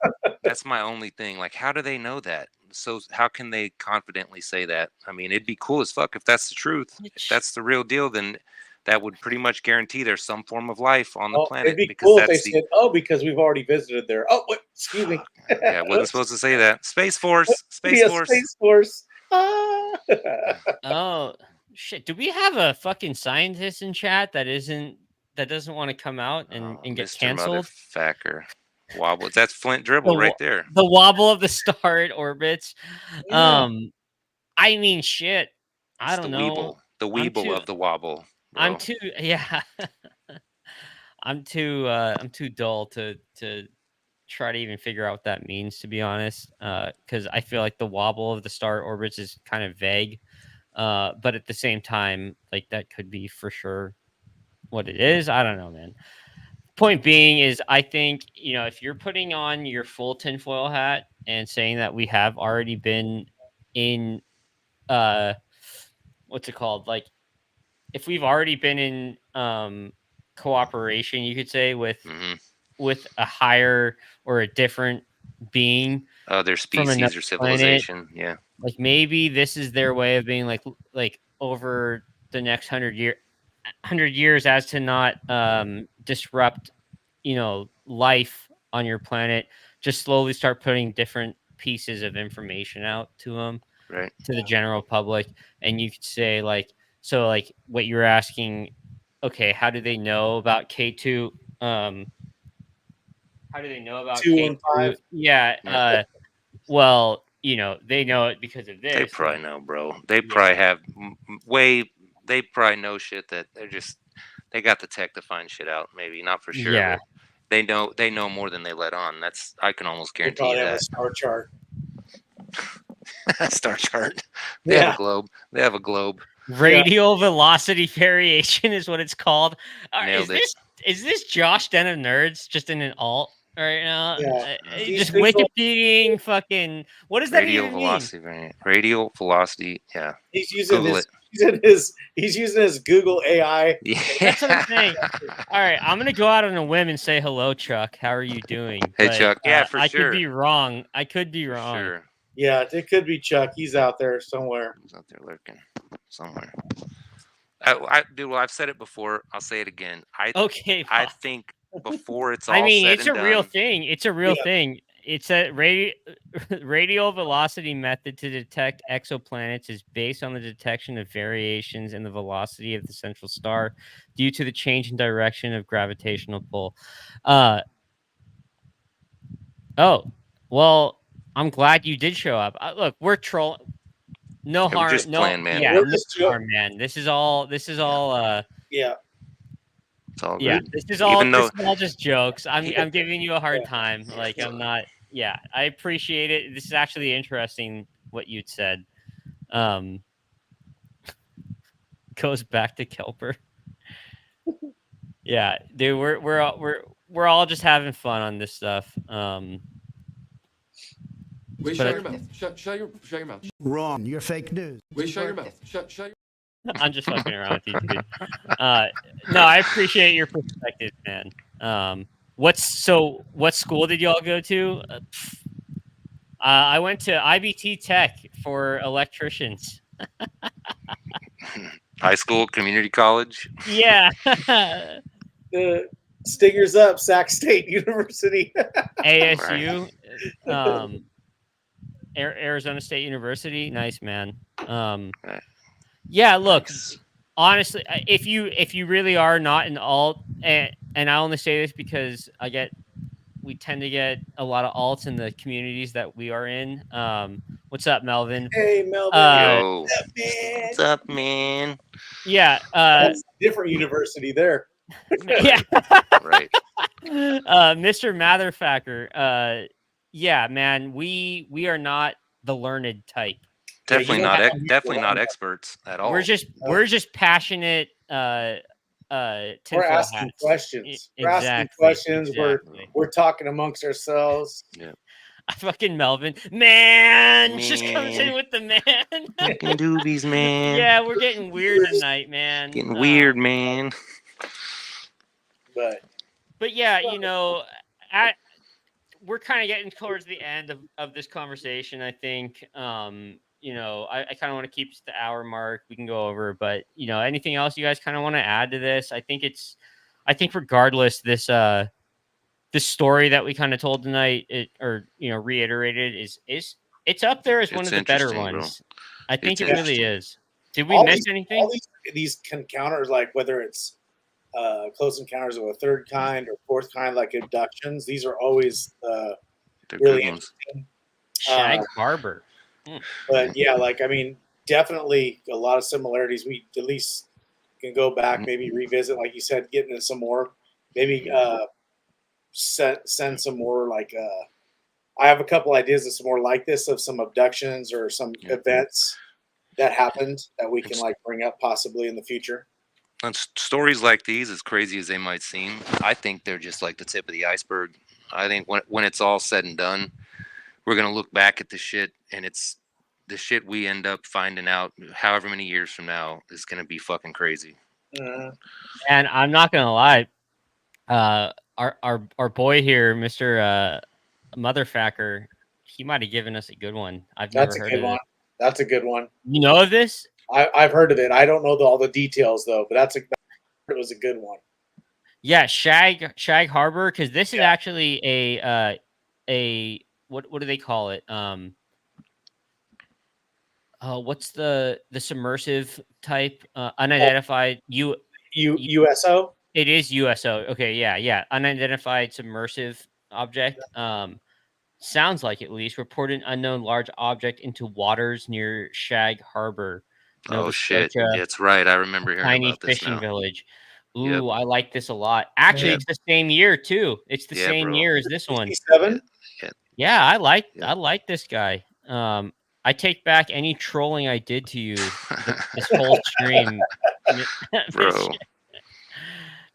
That's my only thing. Like, how do they know that? So how can they confidently say that? I mean, it'd be cool as fuck if that's the truth. If that's the real deal, then that would pretty much guarantee there's some form of life on the planet. It'd be cool if they said, because we've already visited there. Oh, wait, excuse me. Yeah, I wasn't supposed to say that. Space Force. Space Force. Space Force. Oh, shit. Do we have a fucking scientist in chat that doesn't want to come out and get Mr. canceled? Motherfucker. Wobble. That's Flint Dribble right there. The wobble of the star it orbits. I mean, shit. I don't know. The weeble of the wobble. Bro. I'm too I'm too dull to try to even figure out what that means, to be honest. Because I feel like the wobble of the star orbits is kind of vague. But at the same time, like, that could be for sure what it is. I don't know, man. Point being is, I think, you know, if you're putting on your full tinfoil hat and saying that we have already been in what's it called? Like, if we've already been in cooperation, you could say, with a higher or a different being, their species or civilization, planet, like, maybe this is their way of being like over the next 100 years, as to not disrupt, you know, life on your planet. Just slowly start putting different pieces of information out to them, to the general public. And you could say, like, so, like, what you're asking, okay, how do they know about K2? How do they know about 2 K2? and 5? Yeah. Well, you know, they know it because of this. They probably know, bro. They probably have they probably know shit that they got the tech to find shit out. Maybe not for sure. Yeah. They know more than they let on. I can almost guarantee you that. Have a star chart. Star chart. They have a globe. They have a globe. Radial velocity variation is what it's called. Nailed it. Is this Josh Den of Nerds just in an alt right now? Yeah. Just Wikipediaing fucking. What does that even mean? Radial velocity. Yeah. He's using he's using his Google AI. Yeah. That's what I'm saying. All right, I'm gonna go out on a whim and say hello, Chuck. How are you doing? Hey, Chuck. Yeah, for I sure. could be wrong. I could be wrong. Sure. Yeah, it could be Chuck. He's out there somewhere. He's out there lurking somewhere. Dude, well, I've said it before. I'll say it again. Okay, I well, think before it's all I mean, said it's and a real done, thing. It's a real Yeah. thing. It's a radial velocity method to detect exoplanets is based on the detection of variations in the velocity of the central star due to the change in direction of gravitational pull. Oh, well, I'm glad you did show up. Look, we're trolling. No Yeah, we're harm. just No, playing, man. yeah, We're no just harm, man. This is all. Yeah. It's all Yeah, good. this is Even all though just jokes. I'm giving you a hard time. Like I'm not. Yeah, I appreciate it. This is actually interesting what you'd said. Goes back to Kelper. Yeah, dude, we're all just having fun on this stuff. Wait, But shut I- your mouth. Shut your mouth. Wrong. You're fake news. Wait, shut your mouth. Shut your I'm just fucking around with you, dude. No, I appreciate your perspective, man. What school did y'all go to? I went to IBT Tech for electricians. high school, community college, Yeah. Stingers up, Sac State University. ASU, Arizona State University. Nice, man. Yeah, look, Nice. honestly, if you really are not an alt, and I only say this because we tend to get a lot of alts in the communities that we are in. What's up, Melvin? Hey, Melvin. Yo, Man. what's up, man? Yeah, That's a different university there. yeah. Right. Mr. Matherfacker. Yeah, man, we are not the learned type. Definitely you not. don't have to Definitely use not the experts at all. We're just passionate. We're tinfoil asking hats. questions. We're asking Exactly, questions. exactly. We're talking amongst ourselves. Fucking Melvin, man, just comes in Man. with the man. Fucking doobies, man. Yeah, we're getting weird tonight, man. Getting weird, man. But yeah, we're kind of getting towards the end of this conversation. I think, I kind of want to keep the hour mark. We can go over, but anything else you guys kind of want to add to this? I think regardless, this story that we kind of told tonight, reiterated is it's up there as one It's of the better interesting, ones. bro. I think It's it really is. Did we All miss these- anything? All these encounters, like whether it's close encounters of a third kind or fourth kind, like abductions, these are always They're really good ones. interesting. Shag Harbor. But yeah, definitely a lot of similarities. We at least can go back, maybe revisit, like you said, get into some more, maybe send some more I have a couple ideas of some more like this, of some abductions or some events that happened that we can bring up possibly in the future. And stories like these, as crazy as they might seem, I think they're just like the tip of the iceberg. I think when it's all said and done, we're gonna look back at the shit, and it's the shit we end up finding out however many years from now is gonna be fucking crazy. And I'm not gonna lie, our boy here, Mr. Motherfacker, he might have given us a good one. I've never heard of it. That's a good one. You know of this? I've heard of it. I don't know all the details though, but it was a good one. Yeah, Shag Harbor, because this is actually a what do they call it? What's the submersive type? Unidentified USO? It is USO. Okay, yeah. Unidentified submersive object. Sounds like, at least, reported an unknown large object into waters near Shag Harbor. Nova Oh shit! Scotia, That's right. I remember hearing tiny about this fishing now. village. Ooh, Yep. I like this a lot. Actually, Yep. it's the same year too. It's the Yeah, same bro. year as this one. 67? Yeah, I like Yeah. this guy. I take back any trolling I did to you this whole stream, Bro.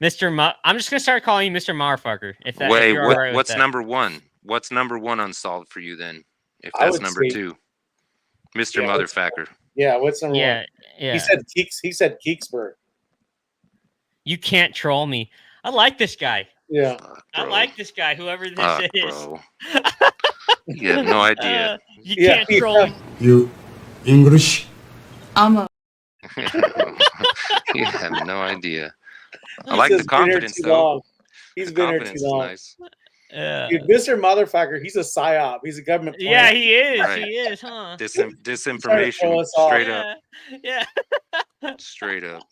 Mr. I'm just gonna start calling you Mr. Marfucker. If Wait, you're all right with what's that. number one? What's number one unsolved for you then? If I that's would number say- two, Mr. Yeah, what's- Motherfucker. Yeah, what's number Yeah, one? yeah. He said Keeksburg. You can't troll me. I like this guy. Yeah. Fuck, I bro. like this guy, whoever this Fuck, is. bro. You have no idea. You Yeah, can't troll me. You English? You have no idea. I He like the says, "Been here confidence too though. long." He's The been here confidence too is long. nice. Dude, Mr. Motherfucker, he's a psyop. He's a government plan. Yeah, he is. Right. He is, huh? Disinformation, us off. straight up, Yeah. straight up.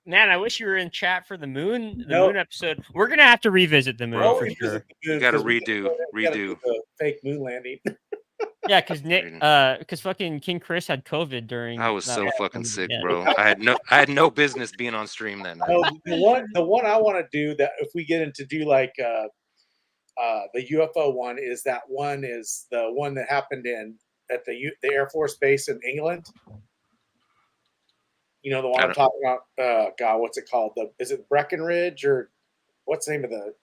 Man, I wish you were in chat for the moon Nope. episode. We're gonna have to revisit the moon We'll for revisit sure. the moon You got to 'cause we redo, gotta do redo. the fake moon landing. Yeah, because fucking KingChris had COVID during. I was that so one. fucking sick, Yeah. bro. I had no business being on stream that night. No, the one I want to do that if we get into do like the UFO one is the one that happened at the Air Force Base in England. You know the one I'm talking about. God, what's it called? Is it Breckenridge or what's the name of the?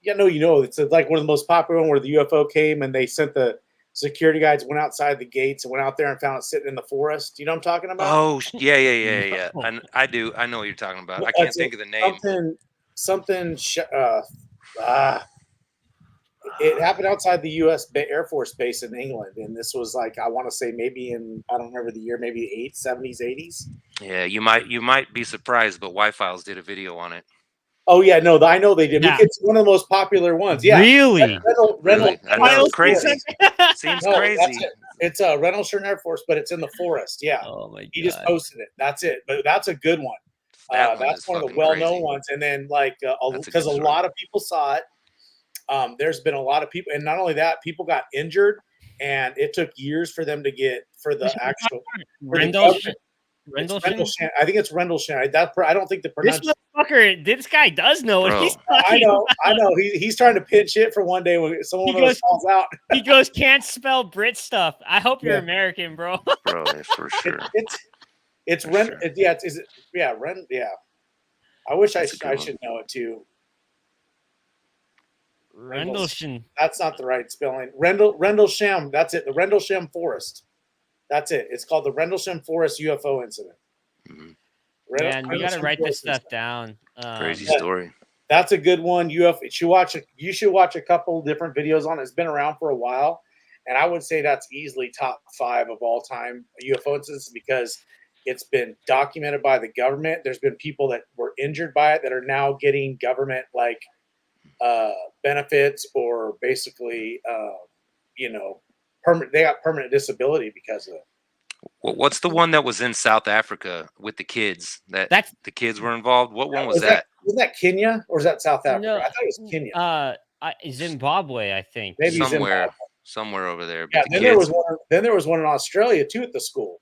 Yeah, no, it's like one of the most popular one where the UFO came and they sent the security guards went outside the gates and went out there and found it sitting in the forest. You know what I'm talking about? Oh, yeah. I do. I know what you're talking about. I can't think of the name. It happened outside the U.S. Air Force Base in England, and this was like I want to say maybe I don't remember the year, maybe 70s, 80s. Yeah, you might be surprised, but Y-Files did a video on it. Oh yeah, no, I know they did. Yeah. It's one of the most popular ones. Yeah, Really? Really? I know, it's crazy. Seems No, crazy. that's it. It's a Rendlesham Air Force, but it's in the forest. Yeah, Oh my god. he just posted it. That's it. But that's a good one. That's one of the well-known ones. And then like because a lot of people saw it. There's been a lot of people, and not only that, people got injured, and it took years for them to get the actual Rendlesham. Rendlesham. I think it's Rendlesham. I don't think the This pronunciation. motherfucker, this guy does know what Bro. he's talking I know. He's trying to pinch it for one day when someone else falls out. He goes, can't spell Brit stuff. I hope you're Yeah. American, bro. Bro, for sure. It's For Ren. sure. Yeah, is it? Yeah, Ren. Yeah. I wish I That's a good should know it too. Rendlesham. That's not the right spelling. Rendlesham. That's it. The Rendlesham Forest. That's it. It's called the Rendlesham Forest UFO incident. Mhm. Man, we got to Rendlesham write this Forest stuff incident. down. Crazy story. That's a good one. You should watch a couple different videos on it. It's been around for a while, and I would say that's easily top 5 of all time UFO incidents because it's been documented by the government. There's been people that were injured by it that are now getting government benefits or basically they got permanent disability because of it. Well, what's the one that was in South Africa with the kids? That's the kids were involved. What one was that? Was that Kenya or is that South Africa? No, I thought it was Kenya. Zimbabwe, I think. Maybe somewhere over there. But Yeah. the Then kids, there was one in Australia too at the school.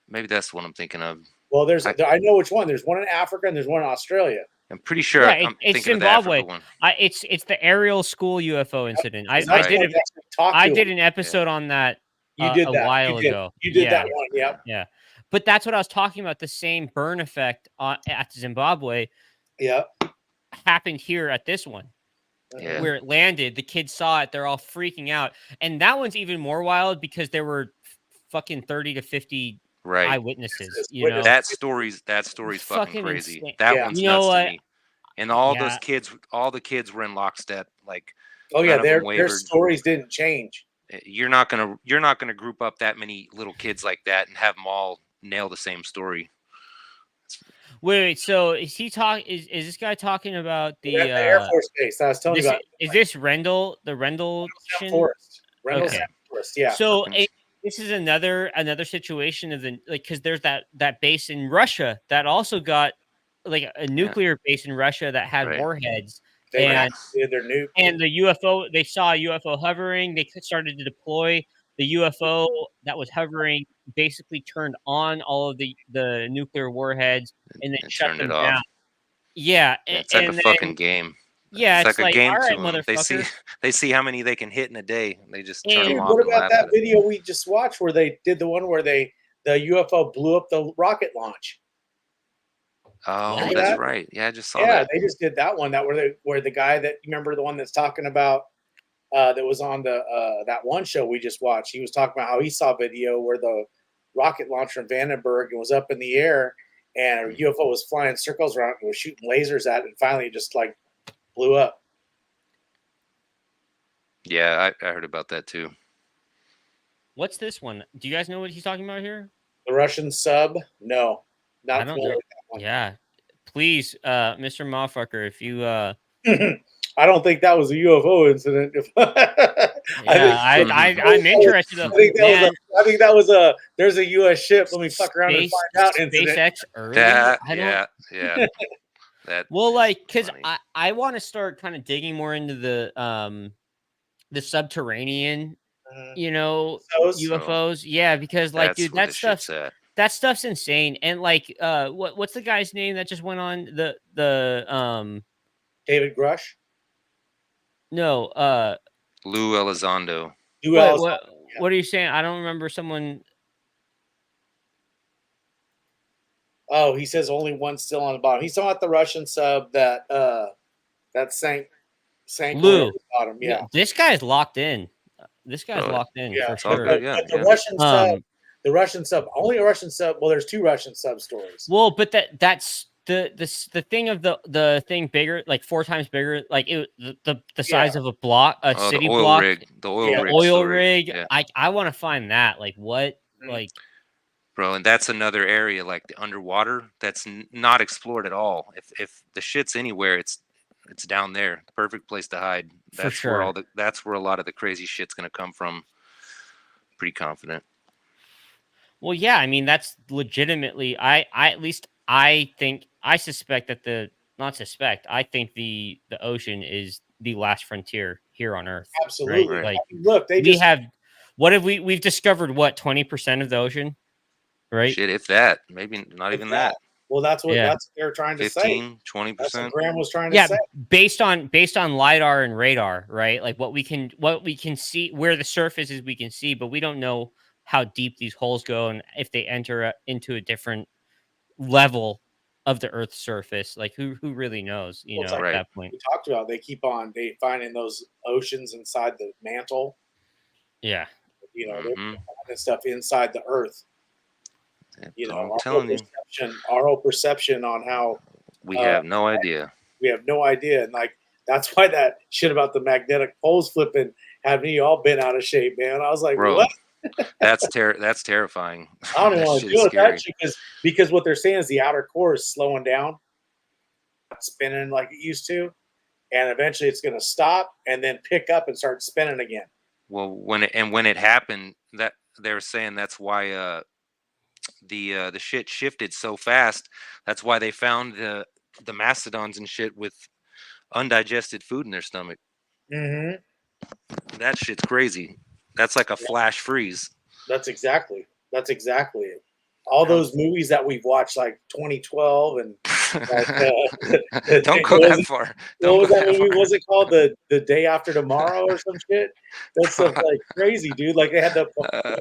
maybe that's what I'm thinking of. Well, I know which one. There's one in Africa and there's one in Australia. I'm pretty sure. Yeah, I'm it's thinking Zimbabwe. of the Africa one. It's the aerial school UFO incident. I Right. did an episode on that. You did that a while you ago. You did that one. Yep. Yeah, but that's what I was talking about. The same burn effect at Zimbabwe Yep. happened here at this one. Yeah. Where it landed, the kids saw it. They're all freaking out, and that one's even more wild because there were fucking 30 to 50 Right. eyewitnesses. You know, That story's fucking crazy. insane. That Yeah. one's You know nuts what? to me. And all Yeah. those kids, all the kids were in lockstep. Like, Oh yeah, none of them their wavered. stories didn't change. You're not gonna group up that many little kids like that and have them all nail the same story. Wait. So is he talking? Is this guy talking about the Air Force Base. I was telling you about. Is this Rendell? The Rendell Forest. Rendlesham Forest. Yeah. So this is another situation of because there's that base in Russia that also got like a nuclear base in Russia that had warheads. They and did their nuke. And the UFO, they saw a UFO hovering. They started to deploy. The UFO that was hovering basically turned on all of the nuclear warheads and then shut turned them it off. down. Yeah, It's like a fucking game. Yeah, it's like a game all right, to them. They see how many they can hit in a day. They just turn them off. What and about laugh that at it. video we just watched where they did the one where the UFO blew up the rocket launch? Oh, Remember that's that? right. Yeah, I just saw Yeah, that. they just did that one. Where the guy that you remember the one that's talking about that was on the that one show we just watched. He was talking about how he saw a video where the rocket launcher in Vandenberg and was up in the air and a UFO was flying circles around and was shooting lasers at it and finally it just like blew up. Yeah, I heard about that too. What's this one? Do you guys know what he's talking about here? The Russian sub? No. I Not don't familiar know. with that one. Yeah, please, Mr. Motherfucker, if you I don't think that was a UFO incident. I'm interested. I think that Man, was a there's a U.S. ship. Let me fuck around and space, find out incident. SpaceX early. That, I don't. yeah. That Well, is like, because funny. I want to start kind of digging more into the subterranean, Those- UFOs. Yeah, because like, That's dude, where that the shit's stuff's at. that stuff's insane. And like, what's the guy's name that just went on the David Grush. no Lou Elizondo. what are you saying? I don't remember someone. Oh, he says only one still on the bottom. He's talking about the Russian sub that sank Lou. on the bottom. Yeah. This guy's locked in. This guy's Oh, locked in Yeah. for It's all sure. good. Yeah, But the yeah. Russian sub, only a Russian sub. Well, there's two Russian sub stories. Well, but that's the thing of the thing bigger, like 4 times bigger, like the size of a block, a Oh, city the oil block, rig. The oil Yeah, rig. oil story. rig. Yeah. I want to find that. Like what? Like Bro, and that's another area like the underwater that's not explored at all. If the shit's anywhere, it's down there. Perfect place to hide. For That's sure. where that's where a lot of the crazy shit's gonna come from. Pretty confident. well, yeah. I mean, that's legitimately. I at least I think I suspect that not suspect. I think the ocean is the last frontier here on Earth. Absolutely. Right. Like Look, they we just have. What have we've discovered? What 20% of the ocean? Right. Shit, if that, maybe not even that. Well, that's what Yeah. they're trying to say. 15, That's what 20%. Graham was trying to Yeah, say. based on lidar and radar, right? Like what we can see, where the surface is, we can see, but we don't know how deep these holes go and if they enter into a different level of the Earth's surface. Like who really knows? Well, it's At like Right. that point. we talked about, they keep on finding those oceans inside the mantle. Yeah. They're Mhm. finding stuff inside the Earth. I'm Our telling you, whole perception on how we have no idea. we have no idea, and like that's why that shit about the magnetic poles flipping had me all bent out of shape, man. I was like, Bro, what? that's terrifying. I don't even That want to shit's deal with scary. that shit because what they're saying is the outer core is slowing down, spinning like it used to, and eventually it's going to stop and then pick up and start spinning again. Well, when it happened, that they were saying that's why the shit shifted so fast. That's why they found the mastodons and shit with undigested food in their stomach. Mm-hmm. That shit's crazy. That's like a flash freeze. That's exactly it. All those movies that we've watched, like 2012 and Don't go that far. what was that movie? Was it called the Day After Tomorrow or some shit? That stuff like crazy, dude. Like they had the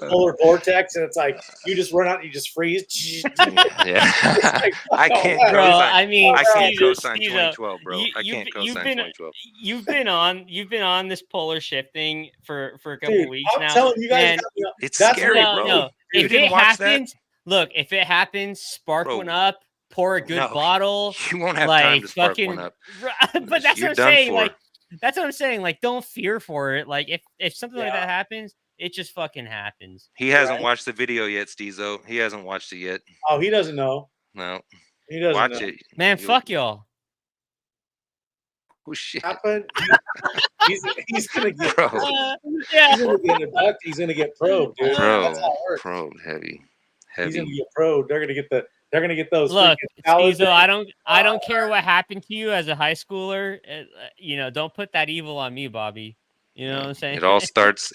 polar vortex, and it's like you just run out and you just freeze. Yeah. I can't Bro, co-sign. I mean, I can't Steve- co-sign Steve, 2012, bro. I you've can't co-sign been- 2012. you've been on this polar shift thing for a couple Dude, weeks I'm now. telling you guys, and It's that's scary, no, bro. no. You If didn't it watch that? happens, look. If it happens, spark Bro, one up. Pour a good no, bottle. You won't have like time to spark fucking. one up. But that's You're what I'm done saying. for. Like that's what I'm saying. Like don't fear for it. Like if something like Yeah. that happens, it just fucking happens. He hasn't Right. watched the video yet, Steezo. He hasn't watched it yet. oh, he doesn't know. No, He doesn't watch know. it. Man, You'll- fuck y'all. Oh shit, Happen. He's gonna get. bro, Yeah. He's gonna get abducted. He's gonna get probed, dude. bro, That's how it works. probed, heavy. He's gonna Heavy. get probed. They're gonna get those. Look, freaking ballots. Steezo, I don't care what happened to you as a high schooler. Don't put that evil on me, Bobby. You know what I'm saying? It all starts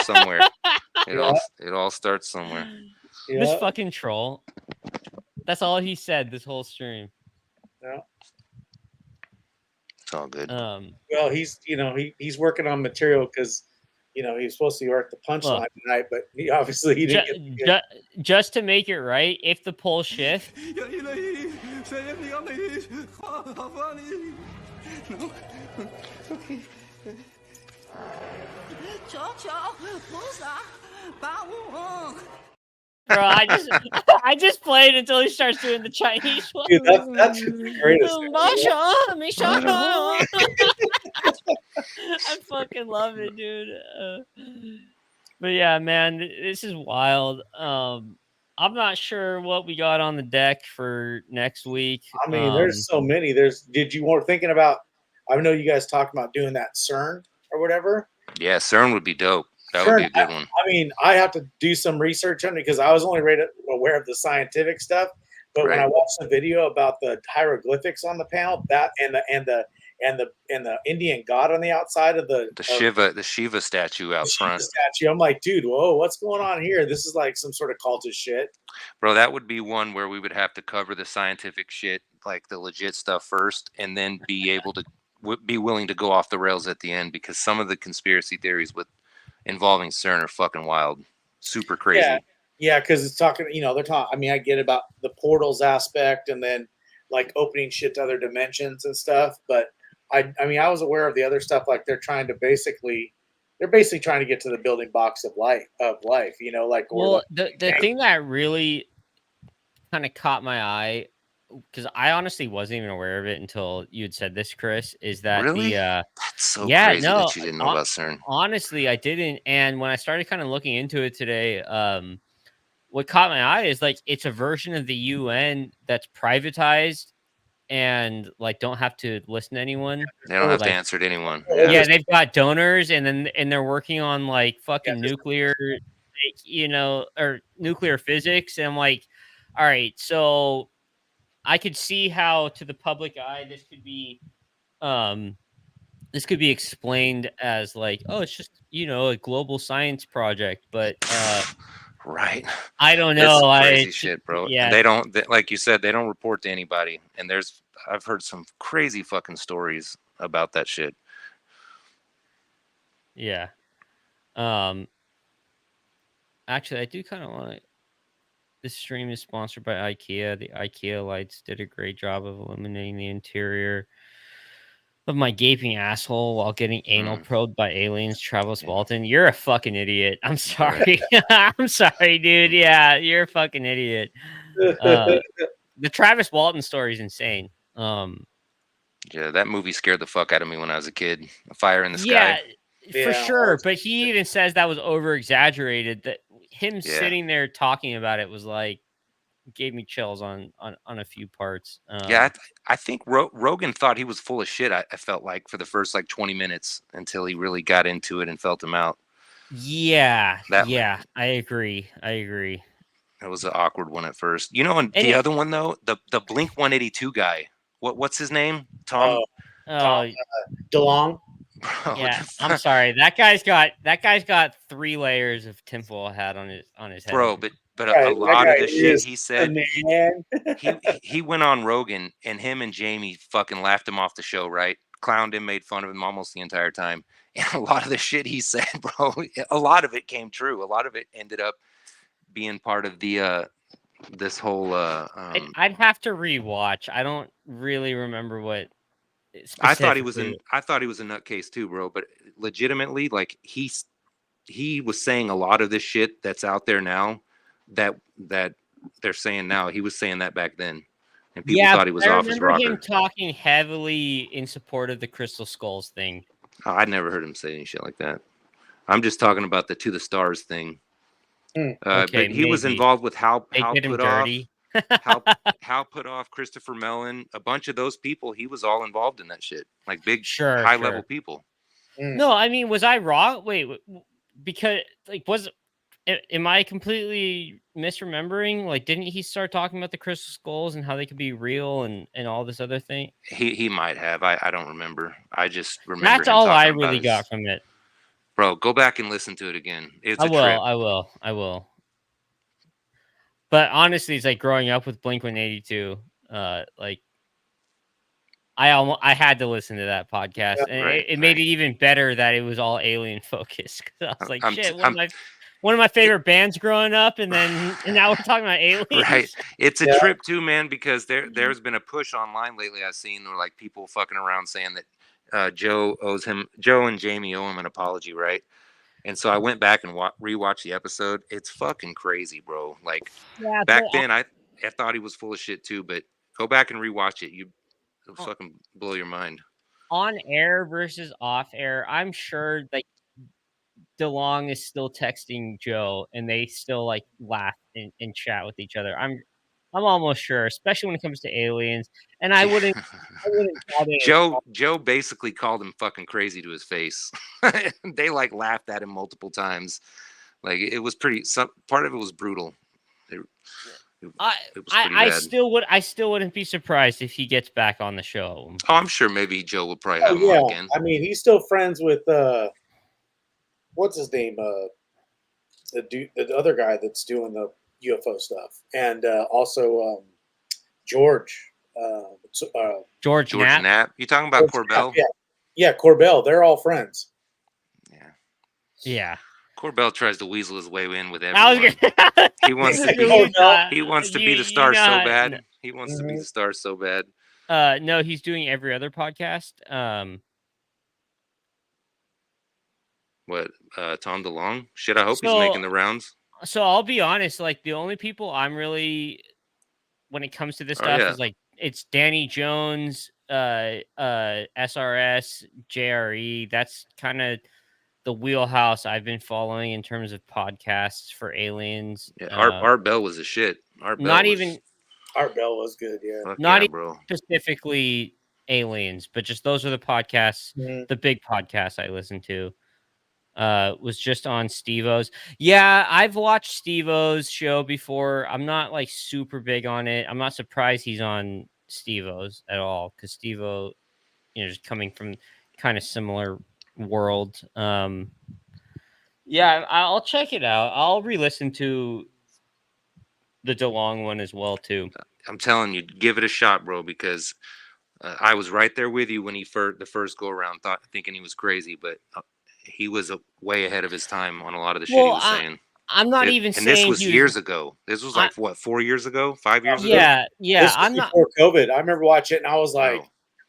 somewhere. It Yeah. all starts somewhere. Yeah. This fucking troll. That's all he said this whole stream. It's all good. Well, he's working on material because he was supposed to work the punchline tonight, but he obviously he didn't get Just to make it right, if the polls shift, bro, I just played until he starts doing the Chinese one. Dude, that's the greatest thing. I fucking love it, dude. But yeah, man, this is wild. I'm not sure what we got on the deck for next week. I mean, there's so many. Did you were thinking about? I know you guys talked about doing that CERN or whatever. Yeah, CERN would be dope. That would be a good one. I mean, I have to do some research on it because I was only aware of the scientific stuff. But when I watched the video about the hieroglyphics on the panel, that and the Indian god on the outside of the Shiva statue out front. Statue, I'm like, dude, whoa, what's going on here? This is like some sort of cultist shit. Bro, that would be one where we would have to cover the scientific shit, like the legit stuff first, and then be able to be willing to go off the rails at the end, because some of the conspiracy theories involving CERN are fucking wild, super crazy. Yeah, because it's talking, they're talking. I mean, I get about the portals aspect and then like opening shit to other dimensions and stuff. But I mean, I was aware of the other stuff. Like they're basically trying to get to the building blocks of life. Well, the thing that really kind of caught my eye, because I honestly wasn't even aware of it until you had said this, Chris, is that really? That's so crazy that you didn't know about CERN. Honestly, I didn't. And when I started kind of looking into it today, what caught my eye is like it's a version of the UN that's privatized and like don't have to listen to anyone. They don't have to answer to anyone. Yeah, they've got donors, and they're working on like fucking nuclear, or nuclear physics. And I'm like, all right, so I could see how to the public eye this could be explained as like, oh, it's just a global science project, but right. I don't know. Crazy shit, bro. Yeah. They don't, like you said, they don't report to anybody. And I've heard some crazy fucking stories about that shit. Yeah. Actually, I do kind of want to. This stream is sponsored by IKEA. The IKEA lights did a great job of illuminating the interior of my gaping asshole while getting anal probed by aliens. Travis Walton, you're a fucking idiot. I'm sorry. I'm sorry, dude. Yeah, you're a fucking idiot. The Travis Walton story is insane. Yeah, that movie scared the fuck out of me when I was a kid. A Fire in the Sky. Yeah, for sure. But he even says that was over exaggerated. That him sitting there talking about it was like gave me chills on a few parts. I think Rogan thought he was full of shit. I felt like for the first like 20 minutes until he really got into it and felt him out. Yeah, I agree. It was an awkward one at first, and the other one though, the Blink 182 guy. What's his name? Tom DeLonge. Bro, yeah, I'm sorry. That guy's got 3 layers of tinfoil hat on his head. Bro, but a lot of the shit he said, he went on Rogan, and him and Jamie fucking laughed him off the show, right? Clowned him, made fun of him almost the entire time. And a lot of the shit he said, bro, a lot of it came true. A lot of it ended up being part of the this whole I'd have to rewatch. I don't really remember what I thought he was a nutcase too, bro. But legitimately, like he was saying a lot of this shit that's out there now that they're saying now. He was saying that back then, and people thought he was off his rocker. I remember him talking heavily in support of the Crystal Skulls thing. Oh, I'd never heard him say any shit like that. I'm just talking about the To the Stars thing. But he was involved with Hal put off. Hal put off Christopher Mellon, a bunch of those people. He was all involved in that shit, like big, high level people. No, I mean, was I wrong? Wait, because like, am I completely misremembering? Like, didn't he start talking about the Crystal Skulls and how they could be real and all this other thing? He might have. I don't remember. I just remember. That's all I really got from it. Bro, go back and listen to it again. It's I will. But honestly, it's like growing up with Blink 182. Like I had to listen to that podcast, and it made it even better that it was all alien focused. Because I was like, shit, one of my favorite bands growing up, and now we're talking about aliens. Right. It's a trip too, man, because there's been a push online lately I've seen where like people fucking around saying that Joe and Jamie owe him an apology, right? And so I went back and rewatched the episode. It's fucking crazy, bro. Like back then, I thought he was full of shit too. But go back and rewatch it. It'll fucking blow your mind. On air versus off air, I'm sure like DeLong is still texting Joe, and they still like laugh and chat with each other. I'm almost sure, especially when it comes to aliens. And I wouldn't doubt it. Joe basically called him fucking crazy to his face. They like laughed at him multiple times. Like it was pretty. Some part of it was brutal. It was pretty I bad. still wouldn't be surprised if he gets back on the show. Oh, I'm sure maybe Joe will probably have him yeah, on again. I mean, he's still friends with what's his name? The dude, the other guy that's doing the UFO stuff, and also George. George Knapp. Knapp. You talking about Corbell? Yeah, Corbell. They're all friends. Yeah. Corbell tries to weasel his way in with I was everyone. gonna... He wants to be. He wants to be the star so bad. No. He wants to be the star so bad. No, he's doing every other podcast. What? Tom DeLonge? Shit, I hope he's making the rounds. So I'll be honest. Like the only people I'm really, when it comes to this stuff, is like it's Danny Jones, SRS, JRE. That's kind of the wheelhouse I've been following in terms of podcasts for aliens. Yeah, Art Bell was a shit. Art Bell was good. Yeah, not even specifically aliens, but just those are the podcasts. The big podcasts I listen to. Was just on Steve-O's. Yeah, I've watched Steve-O's show before. I'm not like super big on it. I'm not surprised he's on Steve-O's at all because Steve-O, just coming from kind of similar world. Yeah, I'll check it out. I'll re-listen to the DeLong one as well too. I'm telling you, give it a shot, bro, because I was right there with you when the first go around, thinking he was crazy, but he was way ahead of his time on a lot of the shit he was saying. I'm not even and saying this was years ago. This was like what, 4 years ago, 5 years ago? Yeah. This was before COVID. I remember watching it, and I was like,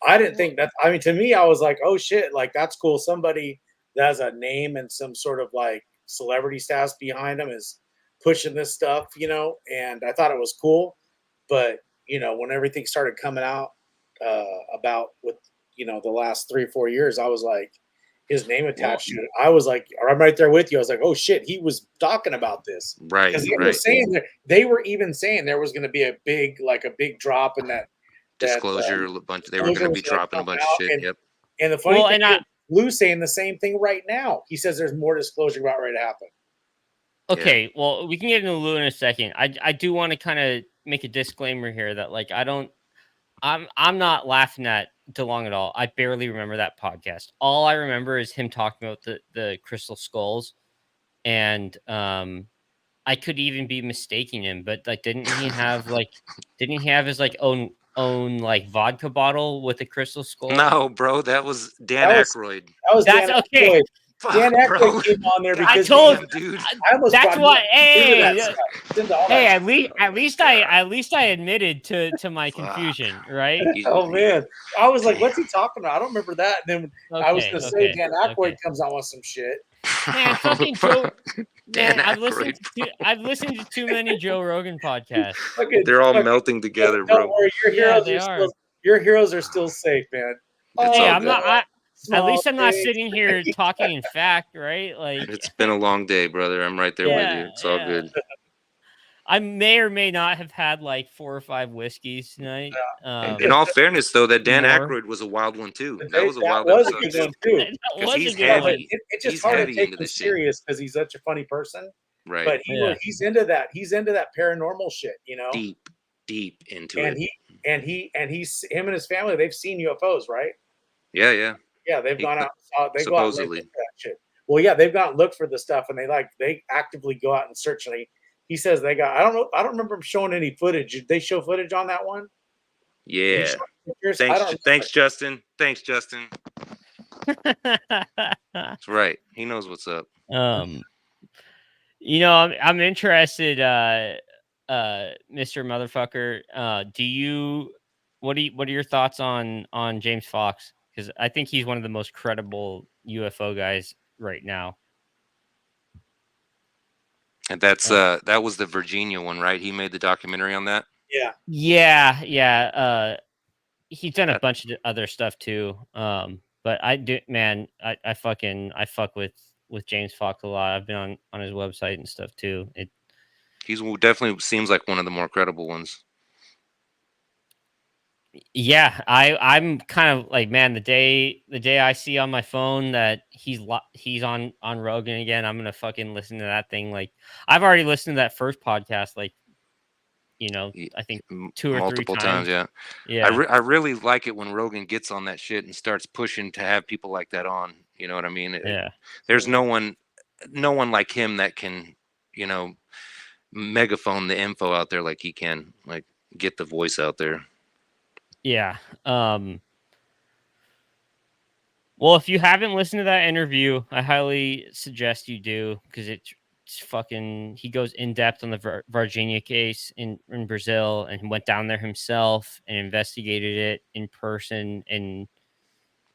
I didn't think that. I mean, to me, I was like, oh shit, like that's cool. Somebody that has a name and some sort of like celebrity status behind them is pushing this stuff, And I thought it was cool, but when everything started coming out about with the last 3 or 4 years, I was like, his name attached to it. I was like, I'm right there with you. I was like, oh shit, he was talking about this, right? Because they were even saying there was going to be a big drop in that disclosure. A bunch. They were going to be dropping a bunch of shit. And the funny thing is, Lou's saying the same thing right now. He says there's more disclosure about ready to happen. Okay, well, we can get into Lou in a second. I do want to kind of make a disclaimer here that like I'm not laughing at DeLong at all. I barely remember that podcast. All I remember is him talking about the crystal skulls, and I could even be mistaking him. But like, didn't he have his like own like vodka bottle with a crystal skull? No, bro, that was Dan Aykroyd. That's Dan okay. Aykroyd. Dan Aykroyd came on there because I told dude. That's what. Hey, at least I admitted to my confusion, right? Oh man, I was like, "What's he talking about?" I don't remember that. And then I was going to say Dan Aykroyd comes on with some shit. Man, fucking Joe. Man, I've listened to too many Joe Rogan podcasts. They're all melting together, bro. Don't worry, your heroes are still safe, man. Hey, I'm not. At least I'm not sitting here talking in fact, right? Like it's been a long day, brother. I'm right there with you. It's all good. I may or may not have had like 4 or 5 whiskeys tonight. In all fairness, though, that Dan Aykroyd was a wild one too. That was a wild episode. Good one too. Because he's heavy. It's just hard to take him serious because he's such a funny person. Right. But he's into that. He's into that paranormal shit, Deep into it. And he's him and his family. They've seen UFOs, right? Yeah. Yeah, they've gone out. They supposedly. go out and look for that shit. Well, yeah, they've gone and looked for the stuff, and they actively go out and search. And he says they got. I don't know. I don't remember him showing any footage. Did they show footage on that one? Yeah. Thanks, Justin. That's right. He knows what's up. I'm interested, Mr. Motherfucker. What are your thoughts on James Fox? Because I think he's one of the most credible UFO guys right now. And that's that was the Virginia one, right? He made the documentary on that. Yeah. He's done a bunch of other stuff too. But I do, man. I fuck with with James Fox a lot. I've been on his website and stuff too. He's definitely seems like one of the more credible ones. Yeah, I'm kind of like, man, the day I see on my phone that he's on Rogan again, I'm gonna fucking listen to that thing. Like, I've already listened to that first podcast, like, I think 2 or 3 Multiple times. Yeah. Yeah. I really like it when Rogan gets on that shit and starts pushing to have people like that on. You know what I mean? Yeah. There's no one like him that can, megaphone the info out there like he can, like get the voice out there. Yeah. Well, if you haven't listened to that interview, I highly suggest you do, because it's fucking. He goes in depth on the Virginia case in Brazil, and went down there himself and investigated it in person. And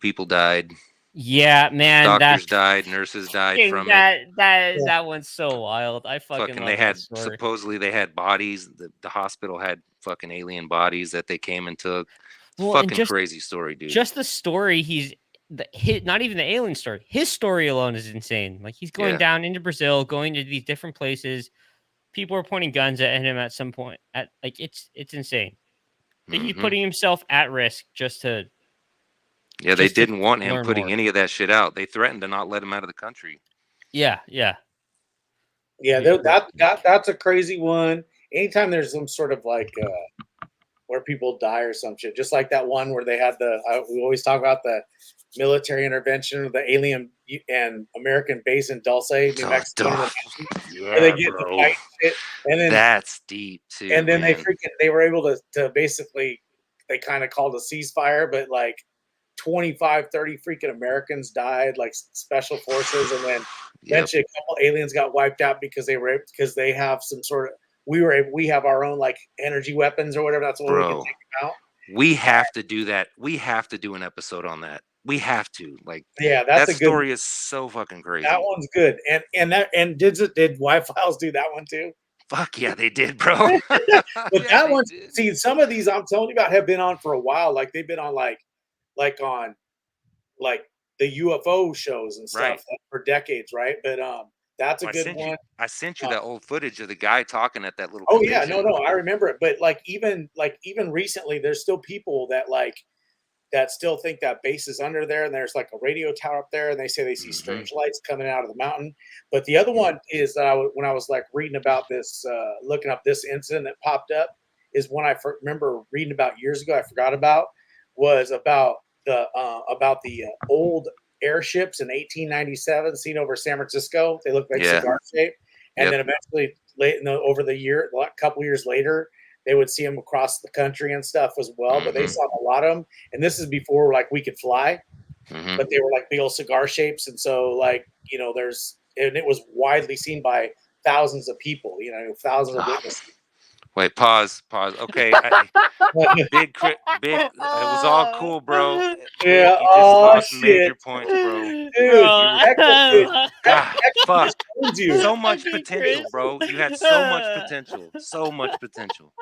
People died. Yeah, man, Doctors died. Nurses died from it. That one's so wild. I fucking love they that had story. supposedly they had bodies. The hospital had fucking alien bodies that they came and took. It's Well, and fucking crazy story, dude. Just the story not even the alien story. His story alone is insane. Like, he's going down into Brazil, going to these different places. People are pointing guns at him at some point. It's insane. He's putting himself at risk just to. Yeah, they didn't want him putting any of that shit out. They threatened to not let him out of the country. Yeah. That's a crazy one. Anytime there's some sort of like where people die or some shit, just like that one where they had we always talk about the military intervention of the alien and American base in Dulce, New Mexico. Yeah, they get the fight shit, and then that's deep too. And then they were able to basically, they kind of called a ceasefire, but like 25, 30 freaking Americans died, like special forces, and then eventually a couple aliens got wiped out because they have some sort of we have our own like energy weapons or whatever. That's what we can take them out. We have to do that. We have to do an episode on that. We have to, like, that's that a good story is so fucking crazy. That one's good. And did Y-Files do that one too? Fuck yeah, they did, bro. But that one, see, some of these I'm telling you about have been on for a while. Like, they've been on like on like the UFO shows and stuff for decades, right? But that's a good one. I sent you that old footage of the guy talking at that little. Oh yeah, no, I remember it. But even recently, there's still people that still think that base is under there, and there's like a radio tower up there, and they say they see strange lights coming out of the mountain. But the other one is that when I was like reading about this, looking up this incident that popped up, is one I remember reading about years ago. I forgot about was about the old airships in 1897 seen over San Francisco. They look like cigar shape, and then eventually over the year, a couple years later, they would see them across the country and stuff as well. But they saw a lot of them, and this is before like we could fly, but they were like big old cigar shapes, and so like it was widely seen by thousands of people, thousands of witnesses. Wait, pause. Okay. Big, it was all cool, bro. Yeah, you just lost major points, bro. Dude, fuck. So much potential, bro. You had so much potential. So much potential.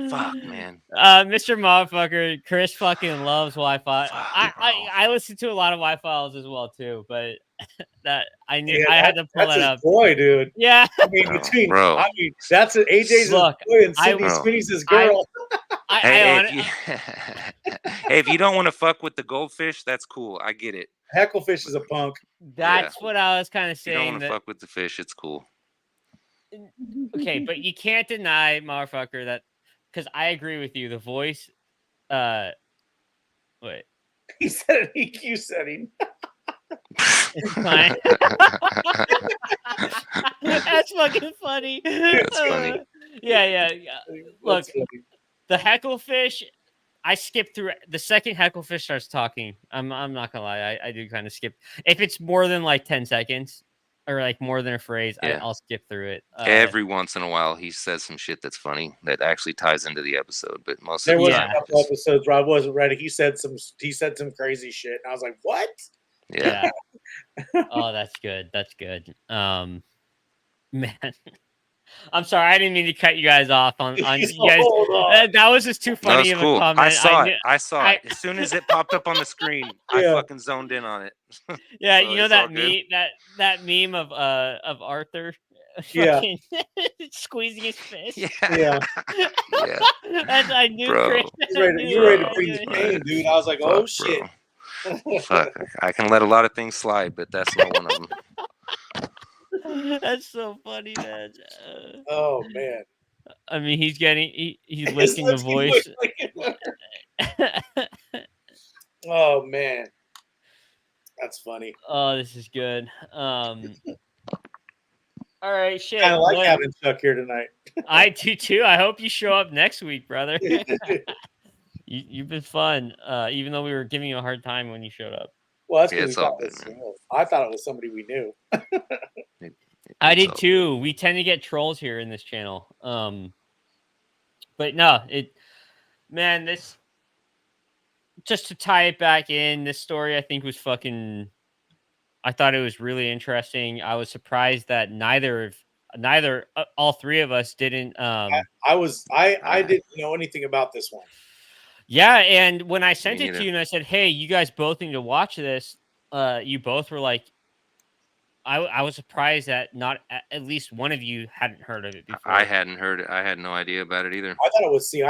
Fuck, man. Mr. Motherfucker, Chris fucking loves Wi-Fi. I listen to a lot of Wi-Files as well too, but that I knew I had to pull that up. Boy, dude. Yeah. I mean, that's AJ's boy and Sydney's his girl. Hey, if you don't want to fuck with the goldfish, that's cool. I get it. Hecklefish is a punk. That's what I was kind of saying. You don't want to fuck with the fish, it's cool. Okay, but you can't deny, motherfucker, that because I agree with you. The voice, wait. He said an EQ setting. It's fine. That's fucking funny. That's funny. Yeah. Look, the hecklefish, I skipped through the second hecklefish starts talking. I'm not gonna lie, I do kind of skip. If it's more than like 10 seconds or like more than a phrase, I'll skip through it. Every once in a while, he says some shit that's funny that actually ties into the episode. But most there of the was time, a couple episodes Rob wasn't ready. He said some crazy shit, and I was like, "What?" Yeah. Oh, that's good. Man. I'm sorry, I didn't mean to cut you guys off on you guys. Hold on. That was just too No, funny it's of cool. a comment. I saw knew- it. I saw it. As soon as it popped up on the screen, I Yeah. fucking zoned in on it. Yeah, So you know it's all that good. that meme of Arthur Yeah. fucking squeezing his fist. Yeah. Yeah. Yeah. I knew Bro. Chris. He's I ready, knew you're ready it, to I bring knew the it. pain, dude. I was like, Fuck, oh bro. shit. Fuck. I can let a lot of things slide, but that's not one of them. That's so funny, man. Oh man. I mean, he's His lifting the lips keep voice. Oh man. That's funny. Oh, this is good. All right, shit. Kind of like well, having Chuck here tonight. I do too. I hope you show up next week, brother. You've been fun, even though we were giving you a hard time when you showed up. Well, that's Yeah, because it's all I thought it was somebody we knew. I It's did all too. We tend to get trolls here in this channel. But no, man, this just to tie it back in, this story I think was fucking. I thought it was really interesting. I was surprised that neither all three of us didn't. I didn't know anything about this one. Yeah, and when I sent Me it to neither. you and I said, "Hey, you guys both need to watch this," you both were like, I was surprised that not at least one of you hadn't heard of it before. I hadn't heard it. I had no idea about it either. I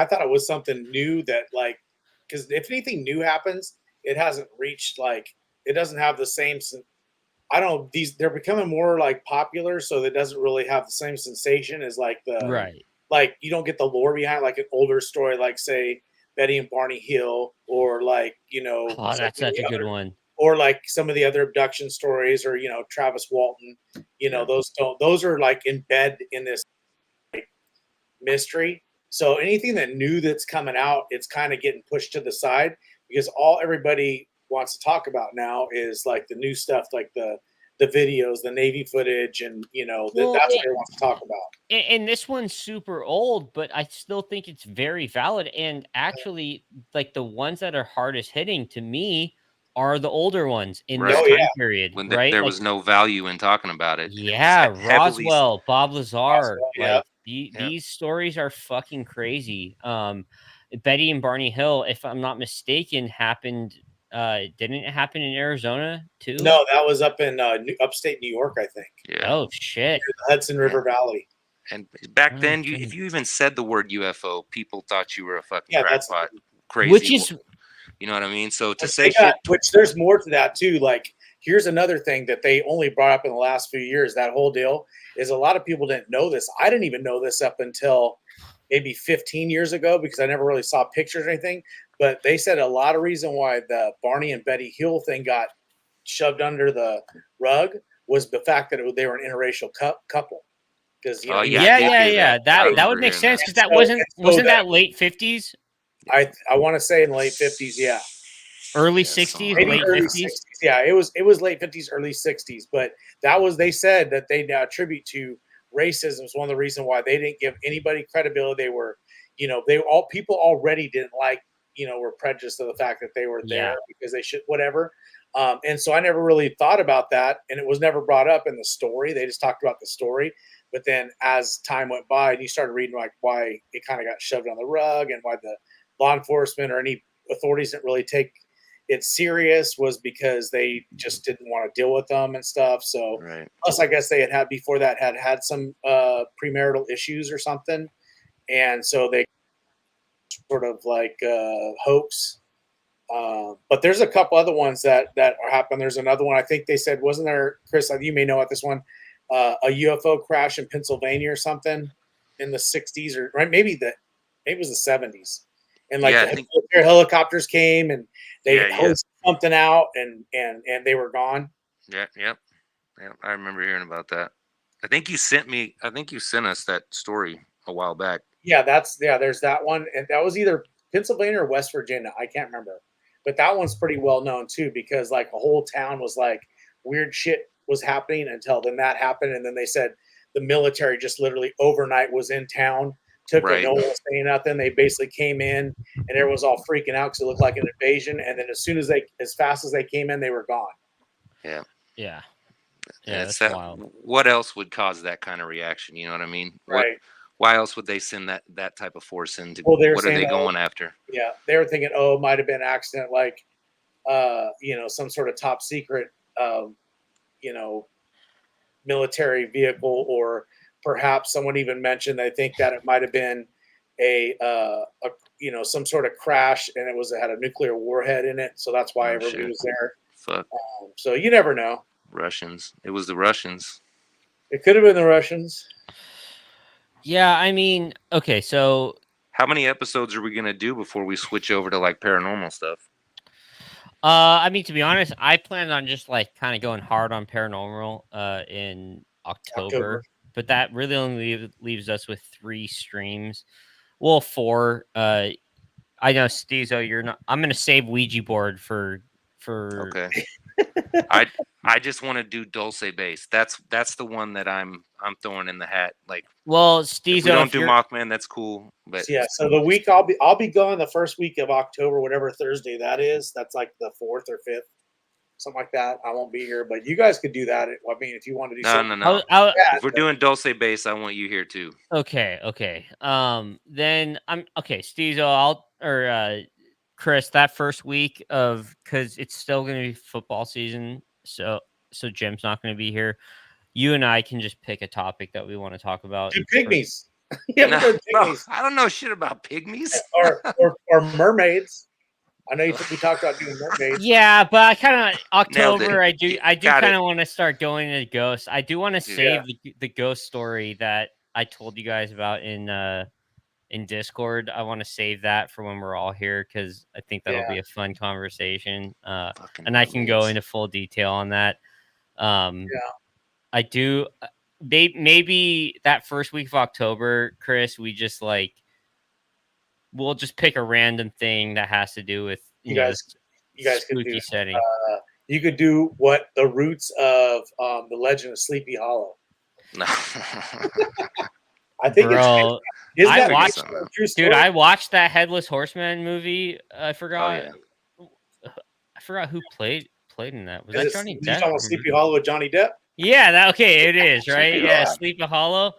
thought it was something new that like, because if anything new happens, it hasn't reached like, it doesn't have the same. I don't know, they're becoming more like popular, so that doesn't really have the same sensation as like Right. like you don't get the lore behind like an older story, like say Betty and Barney Hill, or like Oh, that's such a good one. or like some of the other abduction stories, or Travis Walton. Those are like embedded in this like, mystery. So anything that new that's coming out, it's kind of getting pushed to the side because everybody wants to talk about now is like the new stuff, like the videos, the Navy footage, and that's what everyone wants to talk about. And this one's super old, but I still think it's very valid. And actually, like the ones that are hardest hitting to me are the older ones in Right. this Oh, time yeah. period, When right? there Like, was no value in talking about it. yeah, Heavily- Roswell, Bob Lazar, yeah. like these stories are fucking crazy. Betty and Barney Hill, if I'm not mistaken, happened. Didn't it happen in Arizona too? No, that was up in upstate New York, I think. Yeah. Oh shit. The Hudson River Valley. And back Oh, then, shit. if you even said the word UFO, people thought you were a fucking Yeah, that's- crackpot, crazy. Which is you know what I mean? So to Which say they got- shit, which there's more to that too. Like, here's another thing that they only brought up in the last few years. That whole deal is a lot of people didn't know this. I didn't even know this up until maybe 15 years ago because I never really saw pictures or anything. But they said a lot of reason why the Barney and Betty Hill thing got shoved under the rug was the fact that they were an interracial couple. Because Oh, yeah, I did yeah, hear yeah. that. I That would remember make hearing sense that. because that So- wasn't and so that- that late 50s, I want to say in the late 50s, yeah. early Yeah, 60s, something Maybe late early 50s. 60s. Yeah, it was late 50s, early 60s. But they said that they now attribute to racism is one of the reasons why they didn't give anybody credibility. They were, people already didn't like, were prejudiced of the fact that they were there Yeah. because they should whatever. And so I never really thought about that, and it was never brought up in the story. They just talked about the story. But then as time went by and you started reading like why it kind of got shoved on the rug and why the law enforcement or any authorities didn't really take it serious was because they just didn't want to deal with them and stuff. So right? plus I guess they had before that had some premarital issues or something. And so they sort of like hoax. But there's a couple other ones that are happening. There's another one. I think they said, wasn't there, Chris, you may know about this one, a UFO crash in Pennsylvania or something in the 60s or right. Maybe it was the 70s. And like Yeah, the helicopters came and they Yeah, hosed something out and they were gone. Yep. I remember hearing about that. I think you sent us that story a while back. Yeah, there's that one. And that was either Pennsylvania or West Virginia. I can't remember. But that one's pretty well known too, because like a whole town was like weird shit was happening until then that happened. And then they said the military just literally overnight was in town, took Right. it, no one was saying nothing. They basically came in and everyone was all freaking out because it looked like an invasion. And then as fast as they came in, they were gone. Yeah. Yeah, It's that's that. wild. What else would cause that kind of reaction? You know what I mean? Right. Why else would they send that type of force into? Well, they're What are saying, they going after? yeah, they were thinking, oh, it might have been an accident, like, some sort of top secret, you know, military vehicle, or perhaps someone even mentioned they think that it might have been a some sort of crash, and it had a nuclear warhead in it, so that's why Oh, everybody shit. was there. Fuck So you never know. Russians. It was the Russians. It could have been the Russians. Yeah, I mean, okay, so How many episodes are we gonna do before we switch over to like paranormal stuff? I mean, to be honest, I planned on just like kind of going hard on paranormal in October, but that really only leaves us with 3 streams. Well, 4. I know, Stezo, you're not. I'm gonna save Ouija board for. Okay. I just want to do Dulce Base. That's the one that I'm throwing in the hat. Like, Well, if we Stezo, don't do Mothman, that's cool. But Yeah, so the week I'll be gone the first week of October, whatever Thursday that is. That's like the 4th or 5th, something like that. I won't be here, but you guys could do that. I mean, if you want to do no, something. no. I'll, If we're doing Dulce Base, I want you here too. okay. Then I'm okay, Stezo. Chris, that first week of, because it's still gonna be football season, so Jim's not gonna be here. You and I can just pick a topic that we want to talk about. Do pygmies. Yeah, No, we're bro, pygmies. I don't know shit about pygmies. or mermaids. I know we talked about doing mermaids. Yeah, but I kind of Nailed October. it. I do Got kind it. of want to start going into ghosts. I do want to Yeah. save the ghost story that I told you guys about in Discord. I want to save that for when we're all here, because I think that'll be a fun conversation. Fucking And I can go mermaids. into full detail on that. Yeah. I do. Maybe that first week of October, Chris, we just like we'll just pick a random thing that has to do with You guys could spooky do. setting. You could do what the roots of the Legend of Sleepy Hollow. No. I think Bro, it's. I That watched- a true story? Dude, I watched that Headless Horseman movie. I forgot. Oh, yeah. I forgot who played in that. Was Is that it- Johnny you Depp? talking about Sleepy Hollow with Johnny Depp? Yeah, that okay. It is right. Sleepy Yeah, Hollow. Sleepy Hollow.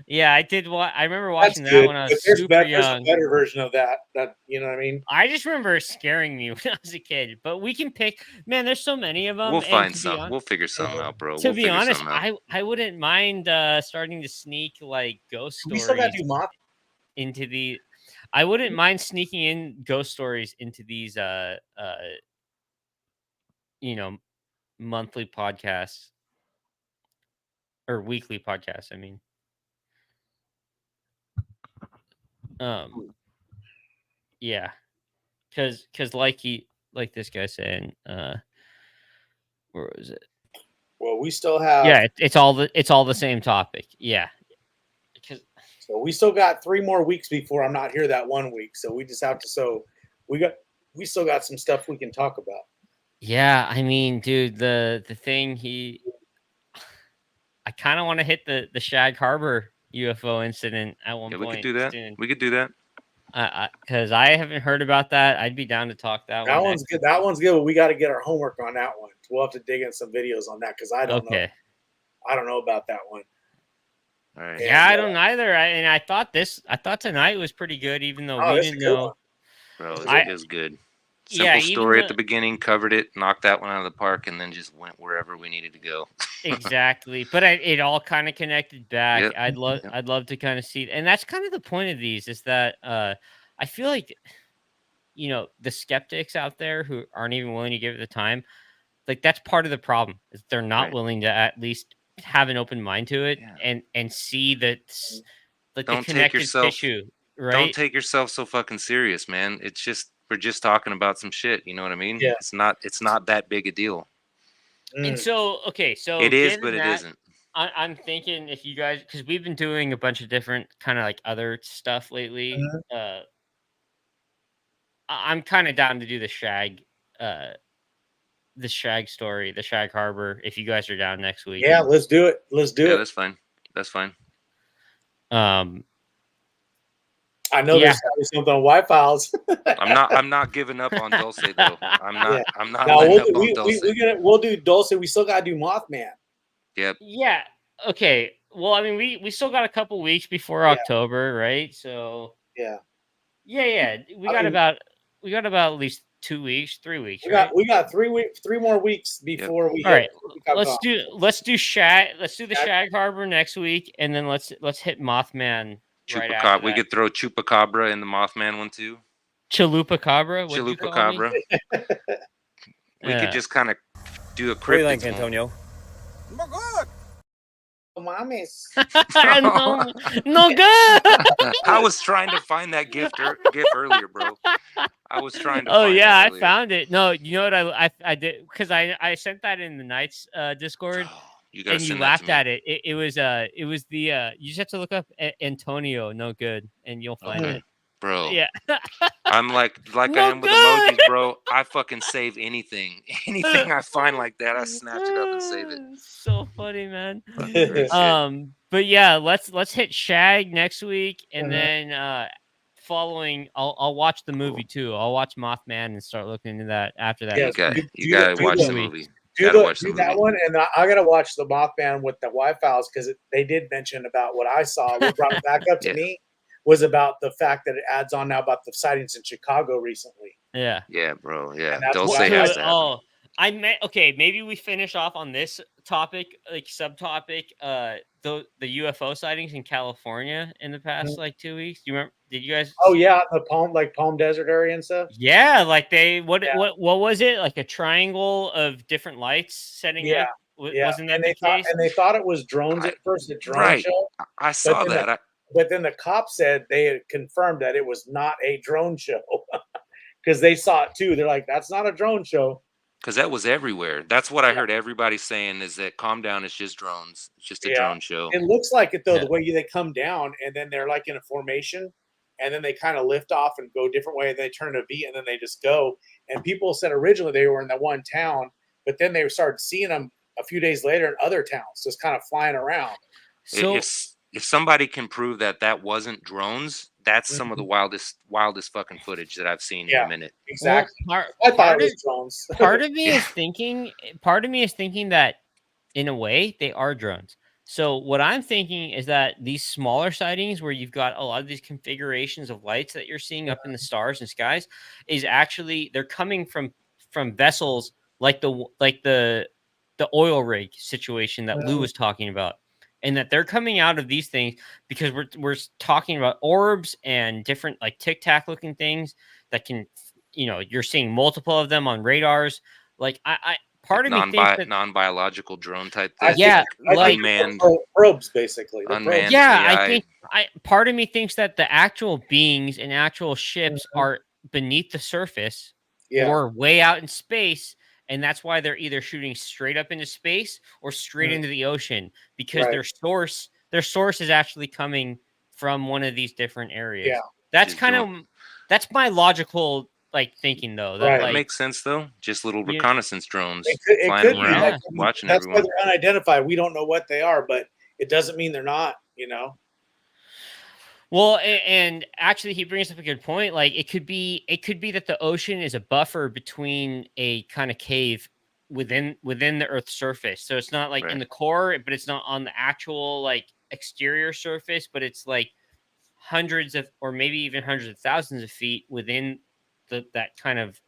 Yeah, I did. I remember That's watching that good. when I But was there's super there's a young. better version of that. That you know what I mean? I just remember it scaring me when I was a kid. But we can pick. Man, there's so many of them. We'll and find to be some. hon- We'll figure something out, bro. To We'll be figure honest, something out. I wouldn't mind starting to sneak like ghost We stories still got to do moth. into the. I wouldn't mind sneaking in ghost stories into these monthly podcasts or weekly podcasts. I mean, yeah, because like this guy saying, where was it? Well, we still have. Yeah, it's all the same topic. Yeah, because So we still got 3 more weeks before I'm not here that 1 week. So we just have to. So we still got some stuff we can talk about. yeah, I mean, dude, the thing I kind of want to hit the Shag Harbor UFO incident at one Yeah, point. we could do that. soon. We could do that. Because I haven't heard about that. I'd be down to talk that That one. one's good. That one's good. But we got to get our homework on that one. We'll have to dig in some videos on that because I don't know. Okay. I don't know about that one. All right. Yeah, I don't either. I thought tonight was pretty good, even though Oh, we it's a didn't good know. one. Bro, I- it was good. Yeah, Simple even story the- at the beginning, covered it, knocked that one out of the park, and then just went wherever we needed to go. Exactly, but it all kind of connected back. Yep. I'd love to kind of see it, and that's kind of the point of these is that I feel like the skeptics out there who aren't even willing to give it the time, like that's part of the problem is they're not Right. willing to at least have an open mind to it Yeah. and see that like the Don't take connective yourself- tissue, right? Don't take yourself so fucking serious, man. It's just we're just talking about some shit. You know what I mean? Yeah. It's not that big a deal. And so so It is, given but it that, isn't. I'm thinking if you guys, because we've been doing a bunch of different kind of like other stuff lately. I'm kind of down to do the Shag story, the Shag Harbor. If you guys are down next week, Yeah, let's do it. Let's do Yeah, it. that's fine. That's fine. I know there's probably something on White Files. I'm not giving up on Dulce though. I'm not Yeah. I'm not Now letting we'll up on do, Dulce. we'll do Dulce. We still gotta do Mothman. Yep. Yeah. Okay. Well, I mean, we still got a couple weeks before Yeah. October, right? So Yeah. yeah. We I got mean- about at least 2 weeks, 3 weeks, We right? got 3 more weeks before we All hit. right. Let's do the Shag Harbor next week, and then let's hit Mothman right after Chupacabra. We that. could throw Chupacabra in the Mothman one too. Chalupa What'd you call me? Chupacabra. We Yeah. could just kind of do a What do you cryptid think, one. Antonio? Mames. no good. I was trying to find that gif earlier, bro. I was trying to. Oh find yeah, that I earlier. found it. No, you know what I did because I sent that in the Knights Discord. You gotta And you send that to laughed me. at it. It was the you just have to look up Antonio, no good, and you'll find Okay. it. Bro. Yeah. I'm like I No am with good. emojis, bro. I fucking save anything. Anything I find like that, I snatch it up and save it. So funny, man. Fucking great shit. But yeah, let's hit Shag next week, and Mhm. then following, I'll watch the movie too. I'll watch Mothman and start looking into that after that. Yes, You gotta do watch the- the movie. Do, Gotta the, watch the do that movie. one, and I gotta watch the Mothman with the Y-Files because they did mention about what I saw. What brought it back up to Yeah. me was about the fact that it adds on now about the sightings in Chicago recently. Yeah. Yeah, bro. Yeah. And that's Dulce why has to happen. Oh, I meant okay. Maybe we finish off on this topic, like subtopic. The UFO sightings in California in the past like 2 weeks. Do you remember? Did you guys? Oh yeah, the Palm Desert area and stuff. Yeah, like they what Yeah. what was it? Like a triangle of different lights setting Yeah, up. Yeah, Wasn't that and the case? they thought it was drones at first, a drone Right. show. I saw then that. But then the cops said they had confirmed that it was not a drone show because they saw it too. They're like, "That's not a drone show." Because that was everywhere. That's what I heard everybody saying is that calm down, it's just drones. It's just a drone show. It looks like it though, Yeah. the way they come down and then they're like in a formation and then they kind of lift off and go a different way and they turn a V and then they just go. And people said originally they were in that one town, but then they started seeing them a few days later in other towns, just kind of flying around. So If somebody can prove that that wasn't drones, that's some of the wildest fucking footage that I've seen in Yeah. a minute. Exactly. well, I thought part it of was drones. part of me is thinking that in a way they are drones. So what I'm thinking is that these smaller sightings where you've got a lot of these configurations of lights that you're seeing up in the stars and skies is actually they're coming from vessels like the oil rig situation that Lou was talking about. And that they're coming out of these things because we're talking about orbs and different like tic tac looking things that can, you're seeing multiple of them on radars. Like I part of me thinks that non-biological drone type I thing. Yeah, I like- think unmanned, probes basically. They're unmanned. probes. yeah, AI. I think part of me thinks that the actual beings and actual ships are beneath the surface Yeah. or way out in space. And that's why they're either shooting straight up into space or straight into the ocean because Right. their source is actually coming from one of these different areas. Yeah. That's Just kind of that's my logical like thinking though. That Right. That like makes sense though. Just little Yeah. reconnaissance drones It flying could be. around, Yeah. watching That's why everyone. they're unidentified. We don't know what they are, but it doesn't mean they're not, well, and actually he brings up a good point. Like it could be that the ocean is a buffer between a kind of cave within the Earth's surface. So it's not like in Right. the core, but it's not on the actual like exterior surface, but it's like hundreds of or maybe even hundreds of thousands of feet within that kind of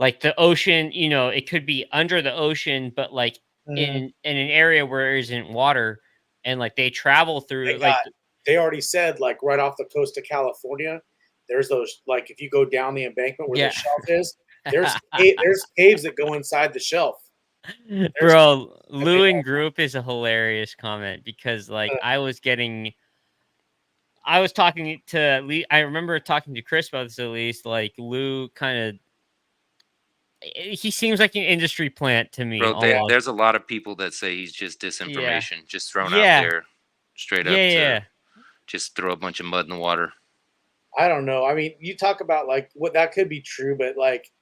like the ocean, it could be under the ocean, but like in an area where there isn't water and like they travel through They already said, like, right off the coast of California, there's those, like, if you go down the embankment where Yeah. the shelf is, there's caves that go inside the shelf. Bro, Lou in group is a hilarious comment because like I remember talking to Chris about this at least. Like Lou he seems like an industry plant to me. Bro, almost. there's a lot of people that say he's just disinformation, just thrown out Yeah. there straight up to just throw a bunch of mud in the water. I don't know. I mean, you talk about, like, what that could be true, but, like,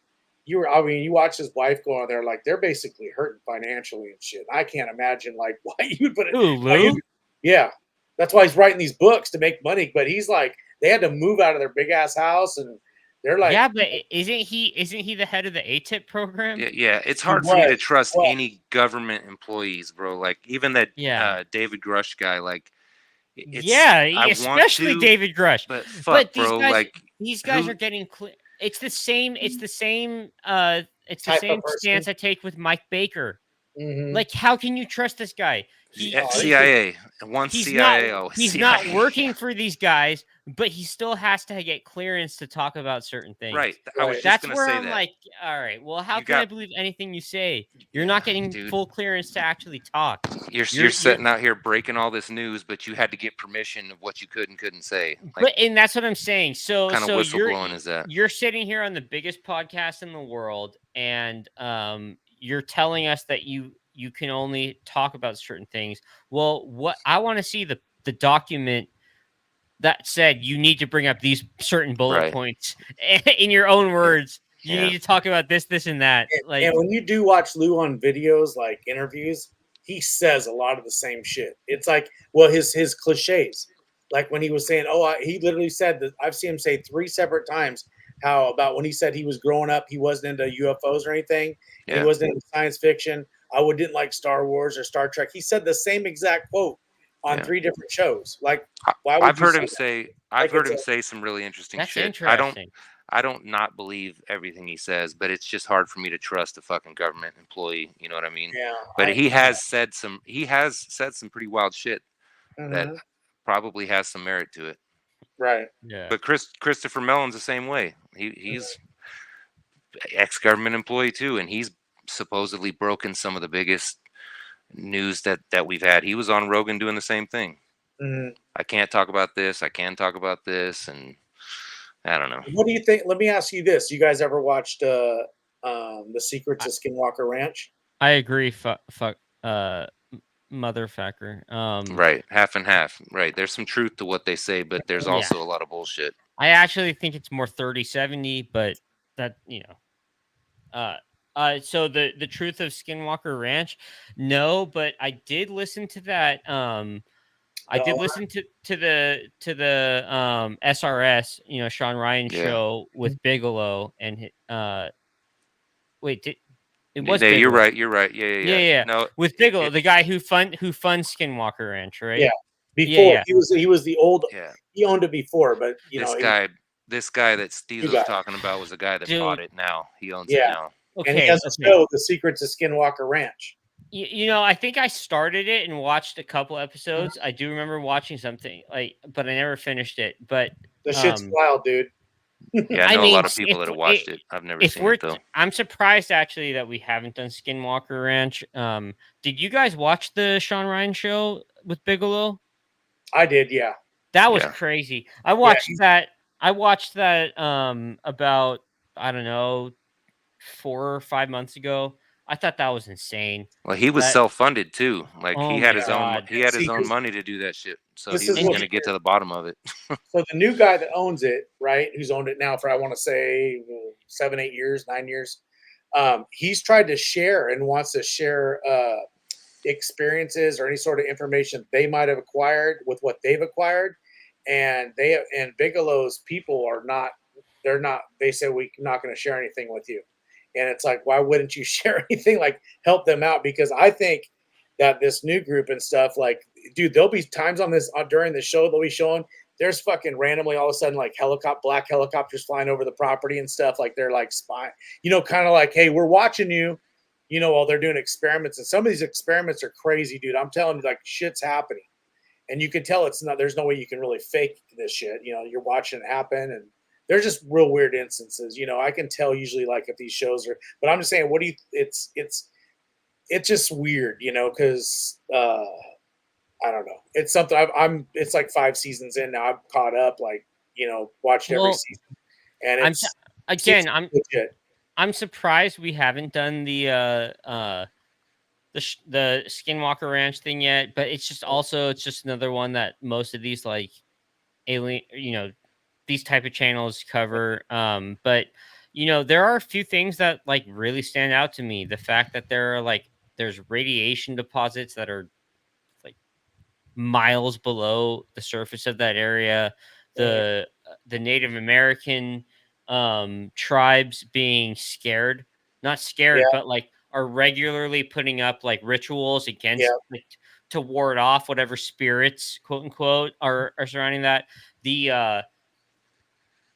you watch his wife go on there, like, they're basically hurting financially and shit. I can't imagine, like, why you would put it. Ooh, Lou? Yeah. That's why he's writing these books to make money. But he's like, they had to move out of their big ass house and They're like, yeah, but isn't he the head of the ATIP program? Yeah. It's hard for me to trust any government employees, bro. Like even that David Grush guy. Like, especially David Grush. But fuck, bro. These guys are getting clear. It's the same. It's the same. It's the same stance I take with Mike Baker. Like, how can you trust this guy? CIA. He's not working for these guys, but he still has to get clearance to talk about certain things. Right. That's where I'm like, all right. Well, how can I believe anything you say? You're not getting full clearance to actually talk. You're sitting out here breaking all this news, but you had to get permission of what you could and couldn't say. And that's what I'm saying. So, kind of whistleblowing is that? You're sitting here on the biggest podcast in the world, and you're telling us that you can only talk about certain things. Well, what I want to see the document that said you need to bring up these certain bullet points in your own words. You need to talk about this, and that. And when you do watch Lou on videos, like interviews, he says a lot of the same shit. It's like, well, his cliches, like when he was saying, he literally said that I've seen him say 3 separate times how about when he said he was growing up, he wasn't into UFOs or anything. He wasn't into science fiction. I didn't like Star Wars or Star Trek. He said the same exact quote on 3 different shows. Like, why would I've heard him say some really interesting shit. Interesting. I don't not believe everything he says, but it's just hard for me to trust a fucking government employee. You know what I mean? Yeah. But he has said some pretty wild shit that probably has some merit to it. Right. Yeah. But Christopher Mellon's the same way. He's ex-government employee too, and he's supposedly broken some of the biggest news that we've had. He was on Rogan doing the same thing. I can't talk about this. I can talk about this, and I don't know. What do you think? Let me ask you this: you guys ever watched The Secrets of Skinwalker Ranch? I agree. Motherfucker. Right, half and half. Right, there's some truth to what they say, but there's also a lot of bullshit. I actually think it's more 30-70, but that so the truth of Skinwalker Ranch, no, but I did listen to that. I did listen to the SRS, Sean Ryan show with Bigelow and wait, it was Bigelow. You're right. Yeah. No, with Bigelow, the guy who funds Skinwalker Ranch, right? Yeah. Before he was the old. Yeah. He owned it before, but this guy that Steve was talking about was the guy that bought it. Now he owns it now. Okay, and he has a show, The Secrets of Skinwalker Ranch. I think I started it and watched a couple episodes. I do remember watching something but I never finished it. But the shit's wild, dude. Yeah, I know a lot of people that have watched it. I've never seen it though. I'm surprised actually that we haven't done Skinwalker Ranch. Did you guys watch the Sean Ryan show with Bigelow? I did, yeah. That was crazy. I watched that. I watched that about, I don't know, 4 or 5 months ago. I thought that was insane. Well, he was self-funded too. Like he had his own money to do that shit. So he was going to get to the bottom of it. So the new guy that owns it, right, who's owned it now for, I want to say 7, 8 years, 9 years. He's tried to share and wants to share experiences or any sort of information they might have acquired with what they've acquired. And Bigelow's people they say we're not going to share anything with you. And it's like, why wouldn't you share anything? Like, help them out, because I think that this new group and stuff, like, dude, there'll be times on this during the show they'll be showing there's fucking randomly all of a sudden like black helicopters flying over the property and stuff, like they're like spying, kind of like, hey, we're watching you, while they're doing experiments. And some of these experiments are crazy, dude. I'm telling you, like, shit's happening, and you can tell there's no way you can really fake this shit. You're watching it happen, and there's just real weird instances. I can tell usually, like, if these shows are, but I'm just saying, it's just weird, because I don't know. It's something it's like 5 seasons in now. I'm caught up, like, watched every season, and I'm surprised we haven't done the Skinwalker Ranch thing yet, but it's just another one that most of these like alien, these type of channels cover. But there are a few things that like really stand out to me. The fact that there's radiation deposits that are like miles below the surface of that area. The Native American tribes being scared, not scared, Yeah. but like are regularly putting up like rituals against Yeah. like, to ward off whatever spirits, quote unquote, are surrounding that. The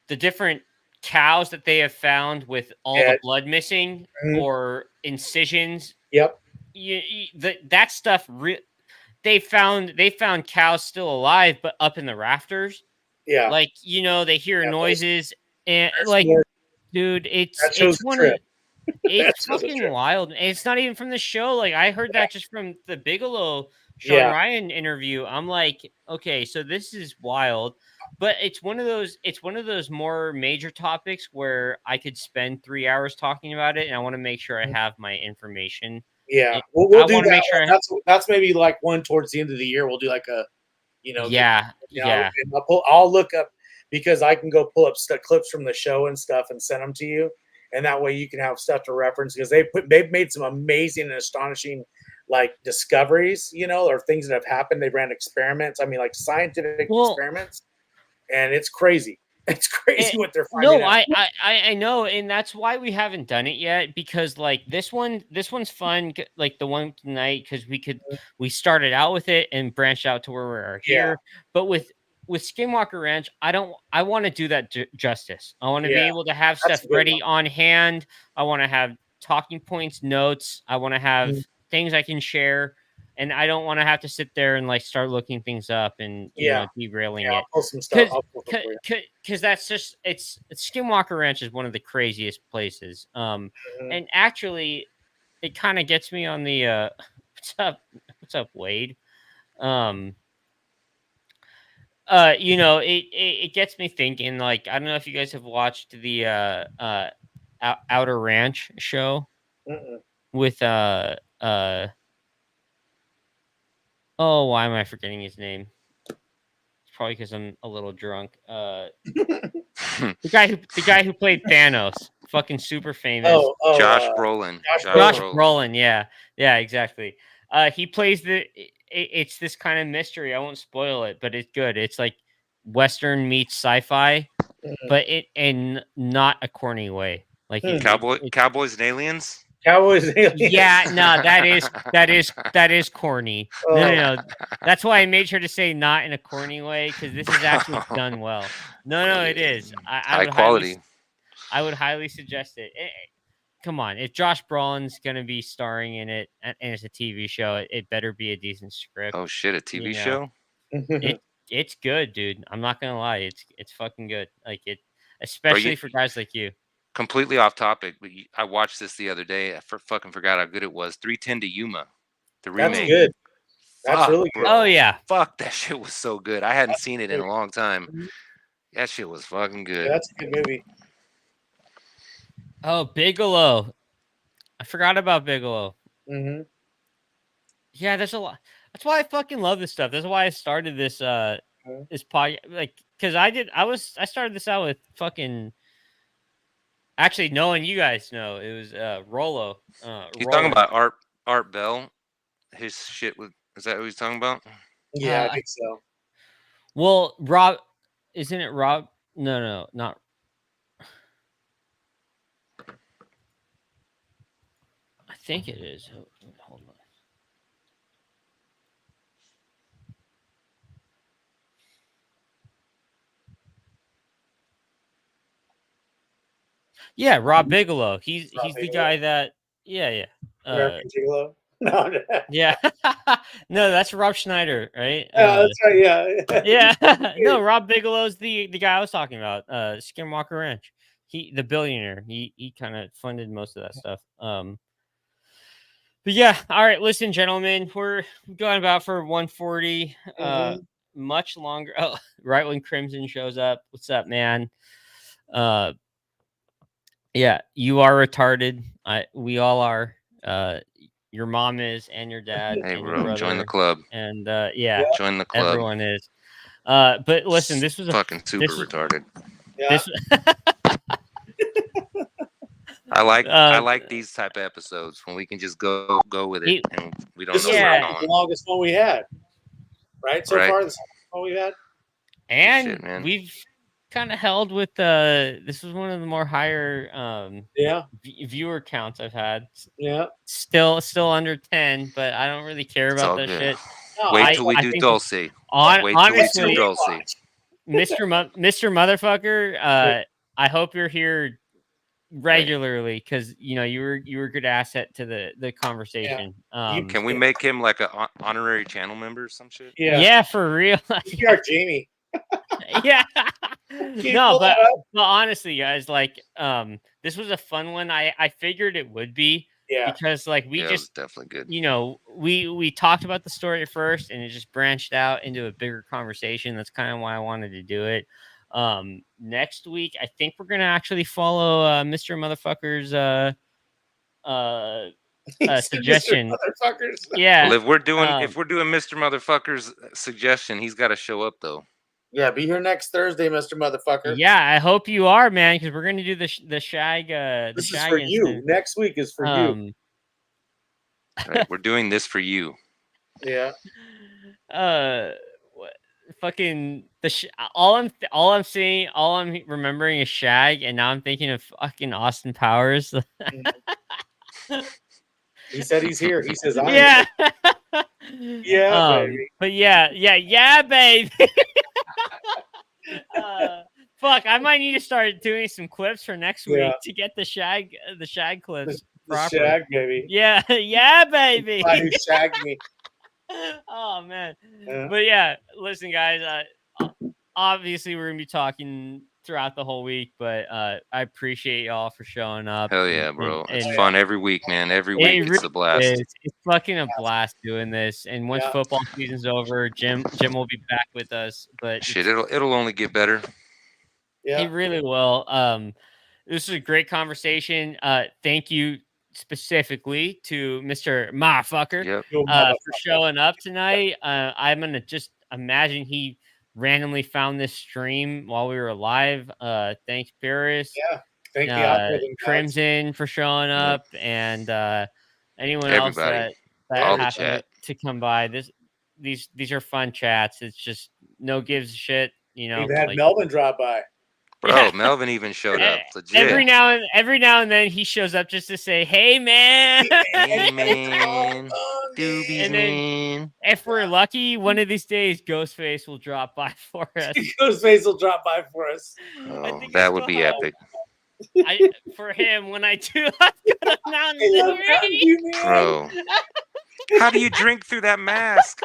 different cows that they have found with all Yeah. the blood missing Mhm. or incisions, Yep. that stuff. They found cows still alive, but up in the rafters. Yeah. Like they hear Yeah, those- noises and That's like, more- dude, that shows the one trip. of it's That shows the fucking trip. wild. And it's not even from the show. Like I heard that just from the Bigelow Sean Yeah. Ryan interview. I'm like, okay, so this is wild. But it's one of those more major topics where I could spend 3 hours talking about it, and I want to make sure I have my information. Yeah, And we'll I do wanna that. make sure I- That's maybe like one towards the end of the year. We'll do like a, Yeah, yeah. and I'll look up because I can go pull up clips from the show and stuff and send them to you, and that way you can have stuff to reference because they've made some amazing and astonishing like discoveries, or things that have happened. They ran experiments. I mean, like scientific experiments, and it's crazy. It's crazy what they're finding. No, out. I know, and that's why we haven't done it yet because like this one's fun, like the one tonight because we started out with it and branched out to where we are here, but with Skinwalker Ranch, I want to do that justice. I want to be able to have stuff ready on hand. I want to have talking points, notes. I want to have things I can share. And I don't want to have to sit there and like start looking things up and derailing it. I'll pull some stuff. Because that's just it's Skinwalker Ranch is one of the craziest places. And actually, it kind of gets me on the what's up, Wade? It gets me thinking. Like I don't know if you guys have watched the Outer Ranch show with oh, why am I forgetting his name? It's probably because I'm a little drunk. The guy who played Thanos, fucking super famous. Josh Brolin. Josh Brolin, yeah, exactly. He plays it's this kind of mystery. I won't spoil it, but it's good. It's like Western meets sci-fi, but in not a corny way. Like Cowboys and Aliens. Cowboys and Aliens. Yeah, no, that is corny. No. That's why I made sure to say not in a corny way because this is actually done well. No, it is. High quality. I would highly suggest it. Come on, if Josh Brolin's gonna be starring in it and it's a TV show, it better be a decent script. Oh shit, a TV show? It's good, dude. I'm not gonna lie, it's fucking good. Like it, especially for guys like you. Completely off topic, but I watched this the other day. I fucking forgot how good it was. 310 to Yuma, the remake. That's good. That's really good. Oh yeah. Fuck, that shit was so good. I hadn't seen it in a long time. That shit was fucking good. Yeah, that's a good movie. Oh, Bigelow. I forgot about Bigelow. Mm-hmm. Yeah, there's a lot. That's why I fucking love this stuff. That's why I started this this podcast. Like, because I started this out with fucking. Actually, knowing you guys know, it was Rollo. He's talking about Art Bell. His shit with is that what he's talking about? Yeah, I think so. Well, Rob, isn't it Rob? No, not. I think it is. Hold on. Yeah, Rob Bigelow. He's the guy that. Yeah. Bigelow? No. Yeah. No, that's Rob Schneider, right? That's right. Yeah. Yeah. No, Rob Bigelow's the guy I was talking about. Skinwalker Ranch. The billionaire. He kind of funded most of that stuff. But yeah, all right. Listen, gentlemen, we're going about for 140. Much longer. Oh, right when Crimson shows up. What's up, man? Yeah, you are retarded. We all are. Your mom is, and your dad. Hey, and bro, your brother, join the club. And yeah, join the club. Everyone is. But listen, this was fucking super retarded. Yeah. I like these type of episodes when we can just go with it and we don't know where we're going. The longest one we had, right? So far, this is what we had. And Shit, man. kind of held with this was one of the more higher Yeah, viewer counts I've had. yeah. Still under 10, but I don't really care It's about all that good. shit. No, Wait I- till we I do think Dulce. On, Wait till we do honestly, Dulce. Mr. Motherfucker, I hope you're here regularly because you know you were a good asset to the conversation. Can we make him like an honorary channel member or some shit? Yeah, for real. You are Jamie. Yeah. you No, pull but that up? honestly, guys, like this was a fun one. I figured it would be Yeah. because like we Yeah, it was just definitely good. you know we talked about the story at first and it just branched out into a bigger conversation. That's kind of why I wanted to do it. Next week I think we're gonna actually follow Mr. Motherfucker's suggestion. Motherfuckers. Yeah. Well, if we're doing Mr. Motherfucker's suggestion, he's got to show up though. Yeah, be here next Thursday, Mr. Motherfucker. Yeah, I hope you are, man, because we're gonna do the shag. This is for you. Next week is for you. Right, we're doing this for you. Yeah. What, fucking all I'm seeing, all I'm remembering is Shag, and now I'm thinking of fucking Austin Powers. He said he's here. He says, I'm Yeah. here. Yeah, baby. But yeah, baby. Fuck, I might need to start doing some clips for next week to get the shag clips. The shag, baby. Yeah, baby. Guy who shagged me. Oh man. Yeah. But yeah, listen, guys. Obviously, we're gonna be talking throughout the whole week, but I appreciate y'all for showing up. Hell yeah, bro! It's and fun every week, man. Every week it it's really a blast. is. It's fucking a blast doing this. And once football season's over, Jim will be back with us. But Shit, it'll only get better. Yeah, it really will. This is a great conversation. Thank you specifically to Mr. Motherfucker for showing up tonight. I'm gonna just imagine he randomly found this stream while we were live. Thanks, Paris. Yeah, thank you, Crimson for showing up, and anyone else that happened to come by. These are fun chats. It's just no gives a shit. You know, we've had Melvin drop by. Bro, Melvin even showed up. Legit. Every now and then he shows up just to say, "Hey man, hey man, doobies and then, man." If we're lucky, one of these days, Ghostface will drop by for us. Ghostface will drop by for us. Oh, that would be epic. For him, when I do, I've got a Mountain Dew, bro. How do you drink through that mask?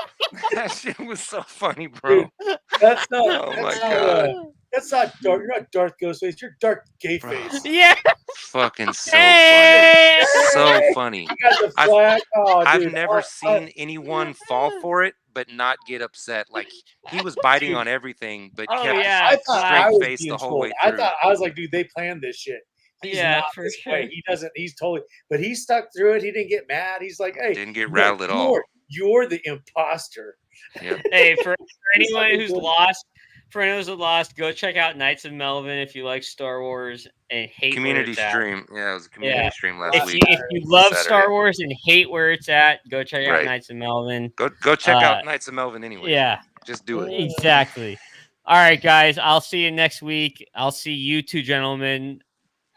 That shit was so funny, bro. Dude, that's not. Oh my god. That's not dark. You're not Darth Ghostface. You're Darth Gayface. Yeah. Fucking so funny. So funny. You got the flag. I've never seen anyone fall for it but not get upset. Like he was biting on everything, but kept straight face the whole way through. I was like, dude, they planned this shit. He's not for this sure. way. He doesn't. He's totally. But he stuck through it. He didn't get mad. He's like, hey, didn't get rattled at all. You're the imposter. Yep. Hey, for anyone who's lost. For anyone who's lost, go check out Knights of Melvin if you like Star Wars and hate community stream. Yeah, it was a community stream last week. If you love Star Wars and hate where it's at, go check out Knights of Melvin. Go check out Knights of Melvin anyway. Yeah, just do it. Exactly. All right, guys. I'll see you next week. I'll see you two gentlemen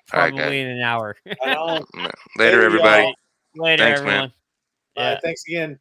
probably in an hour. Later, everybody. Later, Thanks, everyone. Man. Thanks again.